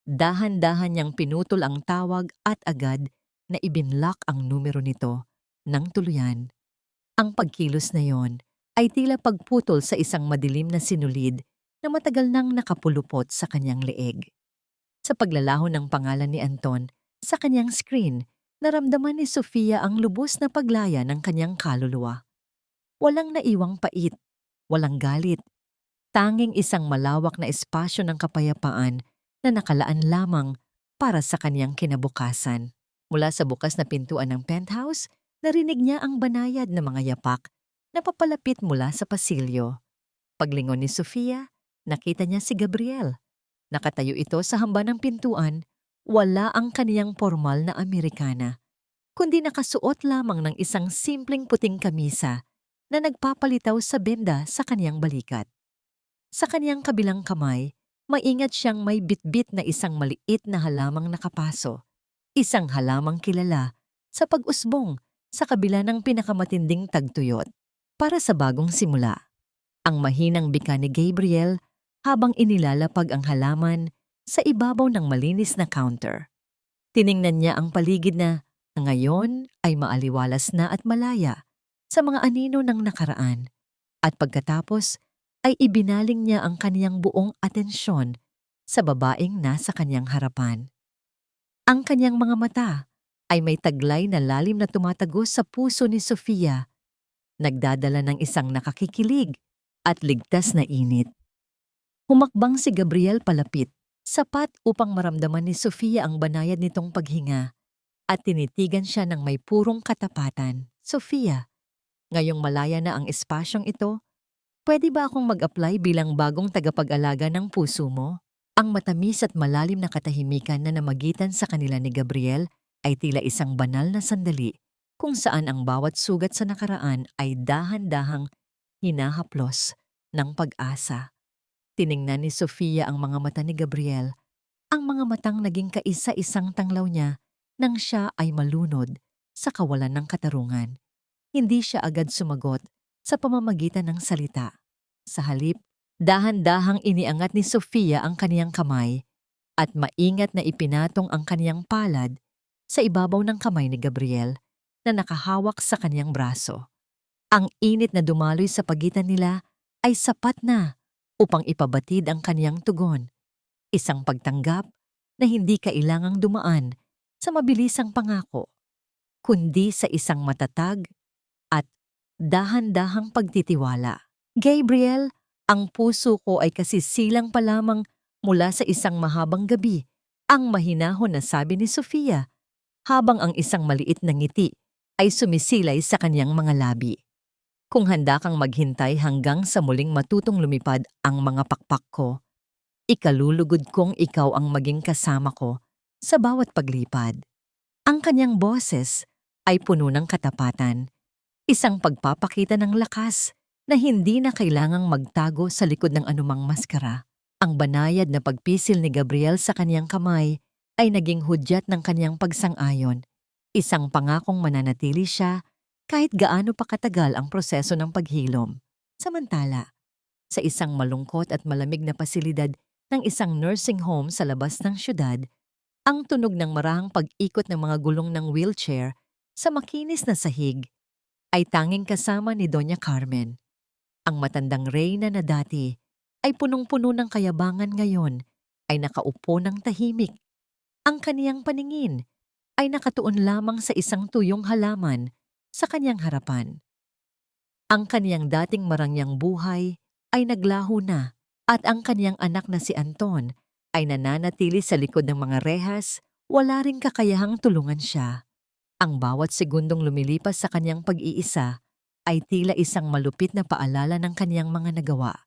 Dahan-dahan niyang pinutol ang tawag at agad na ibinlock ang numero nito ng tuluyan. Ang pagkilos na yon ay tila pagputol sa isang madilim na sinulid na matagal nang nakapulupot sa kanyang leeg. Sa paglalaho ng pangalan ni Anton sa kanyang screen, naramdaman ni Sofia ang lubos na paglaya ng kanyang kaluluwa. Walang naiwang pait, walang galit, tanging isang malawak na espasyo ng kapayapaan na nakalaan lamang para sa kanyang kinabukasan. Mula sa bukas na pintuan ng penthouse, narinig niya ang banayad na mga yapak na papalapit mula sa pasilyo. Paglingon ni Sofia, nakita niya si Gabriel. Nakatayo ito sa hamba ng pintuan, wala ang kaniyang formal na Amerikana, kundi nakasuot lamang ng isang simpleng puting kamisa na nagpapalitaw sa benda sa kaniyang balikat. Sa kaniyang kabilang kamay, maingat siyang may bitbit na isang maliit na halamang nakapaso. Isang halamang kilala sa pag-usbong sa kabila ng pinakamatinding tagtuyot. Para sa bagong simula, ang mahinang bika ni Gabriel habang inilalapag ang halaman sa ibabaw ng malinis na counter. Tiningnan niya ang paligid na ngayon ay maaliwalas na at malaya sa mga anino ng nakaraan, at pagkatapos ay ibinaling niya ang kaniyang buong atensyon sa babaeng nasa kaniyang harapan. Ang kanyang mga mata ay may taglay na lalim na tumatagos sa puso ni Sofia, nagdadala ng isang nakakikilig at ligtas na init. Humakbang si Gabriel palapit, sapat upang maramdaman ni Sofia ang banayad nitong paghinga, at tinitigan siya ng may purong katapatan. Sofia, ngayong malaya na ang espasyong ito, pwede ba akong mag-apply bilang bagong tagapag-alaga ng puso mo? Ang matamis at malalim na katahimikan na namagitan sa kanila ni Gabriel ay tila isang banal na sandali kung saan ang bawat sugat sa nakaraan ay dahan-dahang hinahaplos ng pag-asa. Tiningnan ni Sofia ang mga mata ni Gabriel, ang mga matang naging kaisa-isang tanglaw niya nang siya ay malunod sa kawalan ng katarungan. Hindi siya agad sumagot sa pamamagitan ng salita. Sa halip, dahan-dahang iniangat ni Sofia ang kaniyang kamay at maingat na ipinatong ang kaniyang palad sa ibabaw ng kamay ni Gabriel na nakahawak sa kaniyang braso. Ang init na dumaloy sa pagitan nila ay sapat na upang ipabatid ang kaniyang tugon. Isang pagtanggap na hindi kailangang dumaan sa mabilisang pangako, kundi sa isang matatag at dahan-dahang pagtitiwala. Gabriel, ang puso ko ay kasisilang pa lamang mula sa isang mahabang gabi, ang mahinahon na sabi ni Sofia, habang ang isang maliit na ngiti ay sumisilay sa kanyang mga labi. Kung handa kang maghintay hanggang sa muling matutong lumipad ang mga pakpak ko, ikalulugod kong ikaw ang maging kasama ko sa bawat paglipad. Ang kanyang boses ay puno ng katapatan, isang pagpapakita ng lakas na hindi na kailangang magtago sa likod ng anumang maskara. Ang banayad na pagpisil ni Gabriel sa kanyang kamay ay naging hudyat ng kanyang pagsang-ayon, isang pangakong mananatili siya kahit gaano pa katagal ang proseso ng paghilom. Samantala, sa isang malungkot at malamig na pasilidad ng isang nursing home sa labas ng syudad, ang tunog ng marahang pag-ikot ng mga gulong ng wheelchair sa makinis na sahig ay tanging kasama ni Doña Carmen. Ang matandang reyna na dati ay punong-puno ng kayabangan ngayon ay nakaupo ng tahimik. Ang kaniyang paningin ay nakatuon lamang sa isang tuyong halaman sa kanyang harapan. Ang kaniyang dating marangyang buhay ay naglaho na at ang kaniyang anak na si Anton ay nananatili sa likod ng mga rehas, wala ring kakayahang tulungan siya. Ang bawat segundong lumilipas sa kanyang pag-iisa ay tila isang malupit na paalala ng kaniyang mga nagawa.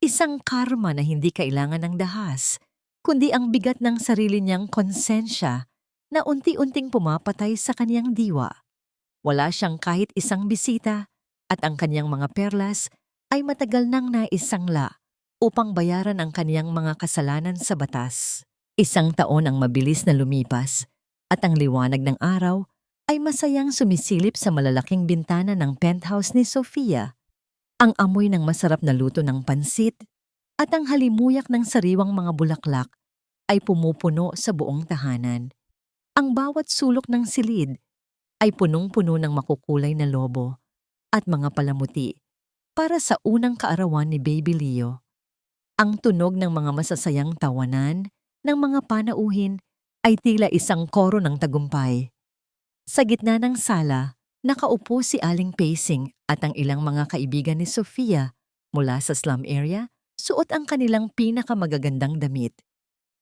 Isang karma na hindi kailangan ng dahas, kundi ang bigat ng sarili niyang konsensya na unti-unting pumapatay sa kaniyang diwa. Wala siyang kahit isang bisita at ang kaniyang mga perlas ay matagal nang naisangla upang bayaran ang kaniyang mga kasalanan sa batas. Isang taon ang mabilis na lumipas at ang liwanag ng araw ay masayang sumisilip sa malalaking bintana ng penthouse ni Sofia. Ang amoy ng masarap na luto ng pansit at ang halimuyak ng sariwang mga bulaklak ay pumupuno sa buong tahanan. Ang bawat sulok ng silid ay punong-puno ng makukulay na lobo at mga palamuti para sa unang kaarawan ni Baby Leo. Ang tunog ng mga masasayang tawanan ng mga panauhin ay tila isang koro ng tagumpay. Sa gitna ng sala, nakaupo si Aling Pacing at ang ilang mga kaibigan ni Sofia mula sa slum area, suot ang kanilang pinakamagagandang damit.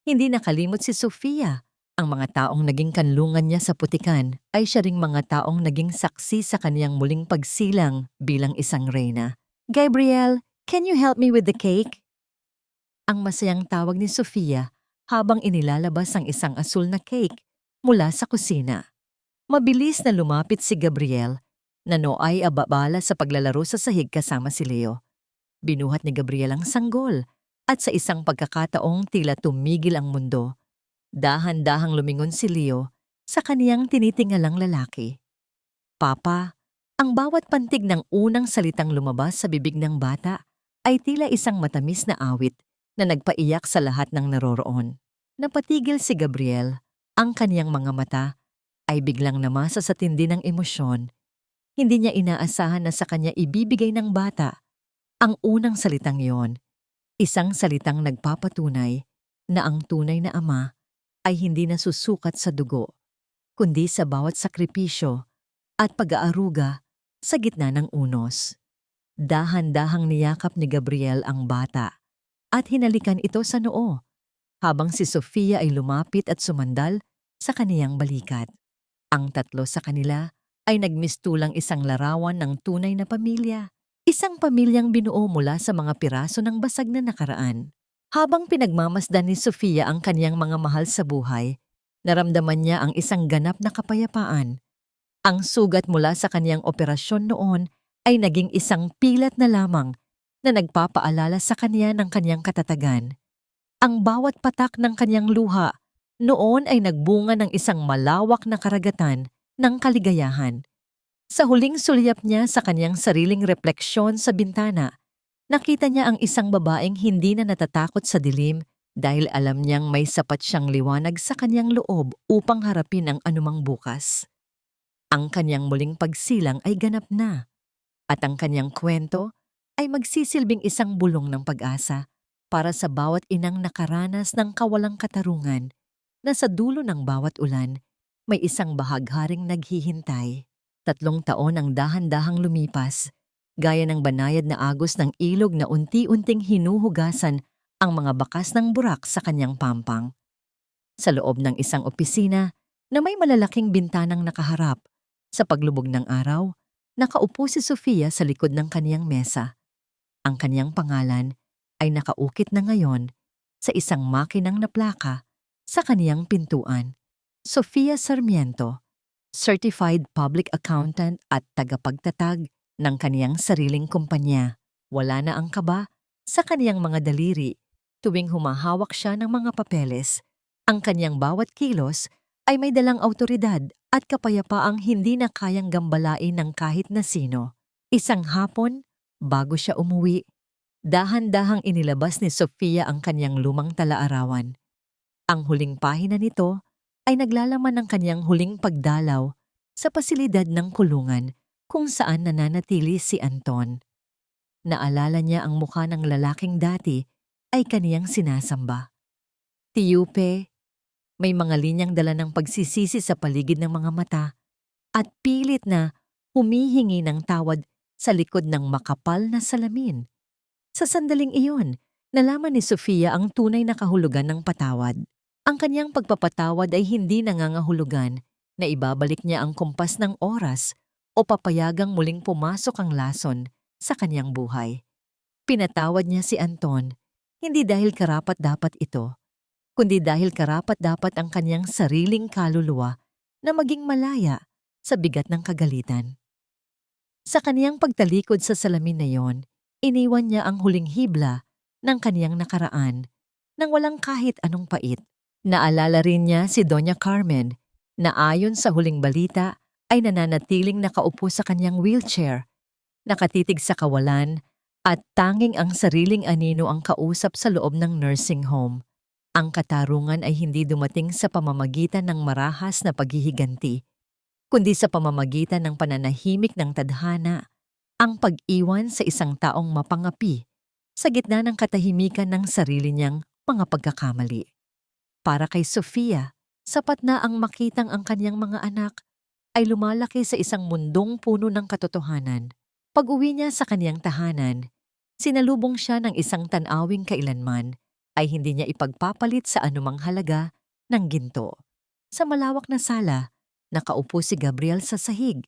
Hindi nakalimot si Sofia. Ang mga taong naging kanlungan niya sa putikan ay siya ring mga taong naging saksi sa kaniyang muling pagsilang bilang isang reyna. Gabriel, can you help me with the cake? Ang masayang tawag ni Sofia habang inilalabas ang isang asul na cake mula sa kusina. Mabilis na lumapit si Gabriel na nooy ababala sa paglalaro sa sahig kasama si Leo. Binuhat ni Gabriel ang sanggol at sa isang pagkakataong tila tumigil ang mundo. Dahan-dahang lumingon si Leo sa kaniyang tinitingalang lalaki. Papa, ang bawat pantig ng unang salitang lumabas sa bibig ng bata ay tila isang matamis na awit na nagpaiyak sa lahat ng naroroon. Napatigil si Gabriel, ang kaniyang mga mata ay biglang namasa sa tindi ng emosyon. Hindi niya inaasahan na sa kanya ibibigay ng bata ang unang salitang yon, isang salitang nagpapatunay na ang tunay na ama ay hindi nasusukat sa dugo, kundi sa bawat sakripisyo at pag-aaruga sa gitna ng unos. Dahan-dahang niyakap ni Gabriel ang bata at hinalikan ito sa noo habang si Sofia ay lumapit at sumandal sa kaniyang balikat. Ang tatlo sa kanila ay nagmistulang isang larawan ng tunay na pamilya. Isang pamilyang binuo mula sa mga piraso ng basag na nakaraan. Habang pinagmamasdan ni Sofia ang kaniyang mga mahal sa buhay, naramdaman niya ang isang ganap na kapayapaan. Ang sugat mula sa kaniyang operasyon noon ay naging isang pilat na lamang na nagpapaalala sa kaniya ng kaniyang katatagan. Ang bawat patak ng kaniyang luha noon ay nagbunga ng isang malawak na karagatan ng kaligayahan. Sa huling sulyap niya sa kaniyang sariling refleksyon sa bintana, nakita niya ang isang babaeng hindi na natatakot sa dilim dahil alam niyang may sapat siyang liwanag sa kaniyang loob upang harapin ang anumang bukas. Ang kaniyang muling pagsilang ay ganap na, at ang kaniyang kwento ay magsisilbing isang bulong ng pag-asa para sa bawat inang nakaranas ng kawalang katarungan na sa dulo ng bawat ulan may isang bahagharing naghihintay. 3 taon ang dahan-dahang lumipas, gaya ng banayad na agos ng ilog na unti-unting hinuhugasan ang mga bakas ng burak sa kanyang pampang. Sa loob ng isang opisina na may malalaking bintanang nakaharap, sa paglubog ng araw, nakaupo si Sofia sa likod ng kaniyang mesa. Ang kaniyang pangalan ay nakaukit na ngayon sa isang makinang na plaka sa kaniyang pintuan. Sofia Sarmiento, Certified Public Accountant at tagapagtatag ng kaniyang sariling kumpanya. Wala na ang kaba sa kaniyang mga daliri tuwing humahawak siya ng mga papeles. Ang kaniyang bawat kilos ay may dalang awtoridad at kapayapaang hindi na kayang gambalain ng kahit na sino. Isang hapon, bago siya umuwi, dahan-dahang inilabas ni Sofia ang kaniyang lumang talaarawan. Ang huling pahina nito ay naglalaman ng kaniyang huling pagdalaw sa pasilidad ng kulungan kung saan nananatili si Anton. Naalala niya ang mukha ng lalaking dati ay kaniyang sinasamba. Tiyupe, may mga linyang dala ng pagsisisi sa paligid ng mga mata at pilit na humihingi ng tawad sa likod ng makapal na salamin. Sa sandaling iyon, nalaman ni Sofia ang tunay na kahulugan ng patawad. Ang kanyang pagpapatawad ay hindi nangangahulugan na ibabalik niya ang kumpas ng oras o papayagang muling pumasok ang lason sa kanyang buhay. Pinatawad niya si Anton, hindi dahil karapat-dapat ito, kundi dahil karapat-dapat ang kanyang sariling kaluluwa na maging malaya sa bigat ng kagalitan. Sa kaniyang pagtalikod sa salamin na yon, iniwan niya ang huling hibla ng kaniyang nakaraan nang walang kahit anong pait. Naalala rin niya si Doña Carmen na ayon sa huling balita ay nananatiling nakaupo sa kanyang wheelchair, nakatitig sa kawalan at tanging ang sariling anino ang kausap sa loob ng nursing home. Ang katarungan ay hindi dumating sa pamamagitan ng marahas na paghihiganti, kundi sa pamamagitan ng pananahimik ng tadhana, ang pag-iwan sa isang taong mapangapi sa gitna ng katahimikan ng sarili niyang mga pagkakamali. Para kay Sofia, sapat na ang makitang ang kanyang mga anak ay lumalaki sa isang mundong puno ng katotohanan. Pag-uwi niya sa kaniyang tahanan, sinalubong siya ng isang tanawing kailanman ay hindi niya ipagpapalit sa anumang halaga ng ginto. Sa malawak na sala, nakaupo si Gabriel sa sahig,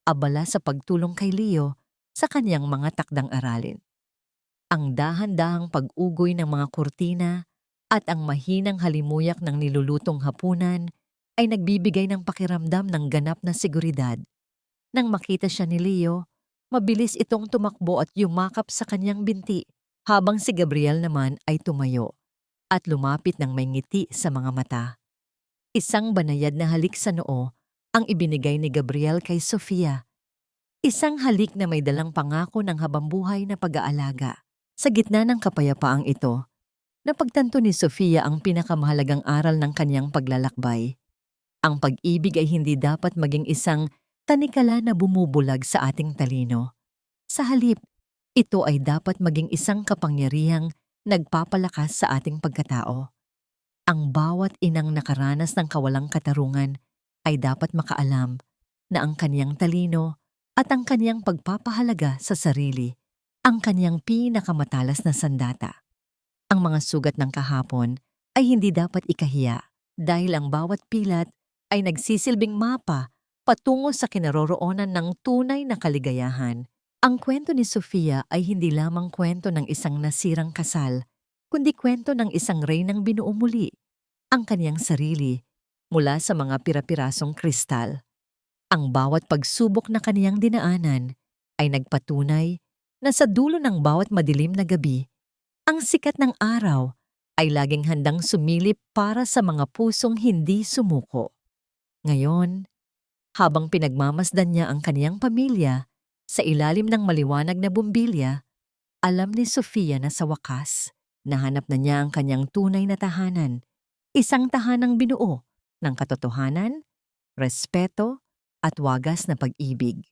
abala sa pagtulong kay Leo sa kaniyang mga takdang aralin. Ang dahan-dahang pag-ugoy ng mga kurtina at ang mahinang halimuyak ng nilulutong hapunan ay nagbibigay ng pakiramdam ng ganap na seguridad. Nang makita siya ni Leo, mabilis itong tumakbo at yumakap sa kanyang binti, habang si Gabriel naman ay tumayo at lumapit ng may ngiti sa mga mata. Isang banayad na halik sa noo ang ibinigay ni Gabriel kay Sofia. Isang halik na may dalang pangako ng habambuhay na pag-aalaga. Sa gitna ng kapayapaang ito, napagtanto ni Sofia ang pinakamahalagang aral ng kanyang paglalakbay. Ang pag-ibig ay hindi dapat maging isang tanikala na bumubulag sa ating talino. Sa halip, ito ay dapat maging isang kapangyarihang nagpapalakas sa ating pagkatao. Ang bawat inang nakaranas ng kawalang katarungan ay dapat makaalam na ang kaniyang talino at ang kaniyang pagpapahalaga sa sarili ang kaniyang pinakamatalas na sandata. Ang mga sugat ng kahapon ay hindi dapat ikahiya dahil ang bawat pilat ay nagsisilbing mapa patungo sa kinaroroonan ng tunay na kaligayahan. Ang kwento ni Sofia ay hindi lamang kwento ng isang nasirang kasal, kundi kwento ng isang reynang binuo muli ang kaniyang sarili mula sa mga pira-pirasong kristal. Ang bawat pagsubok na kaniyang dinaanan ay nagpatunay na sa dulo ng bawat madilim na gabi, ang sikat ng araw ay laging handang sumilip para sa mga pusong hindi sumuko. Ngayon, habang pinagmamasdan niya ang kaniyang pamilya sa ilalim ng maliwanag na bumbilya, alam ni Sofia na sa wakas, nahanap na niya ang kaniyang tunay na tahanan, isang tahanang binuo ng katotohanan, respeto, at wagas na pag-ibig.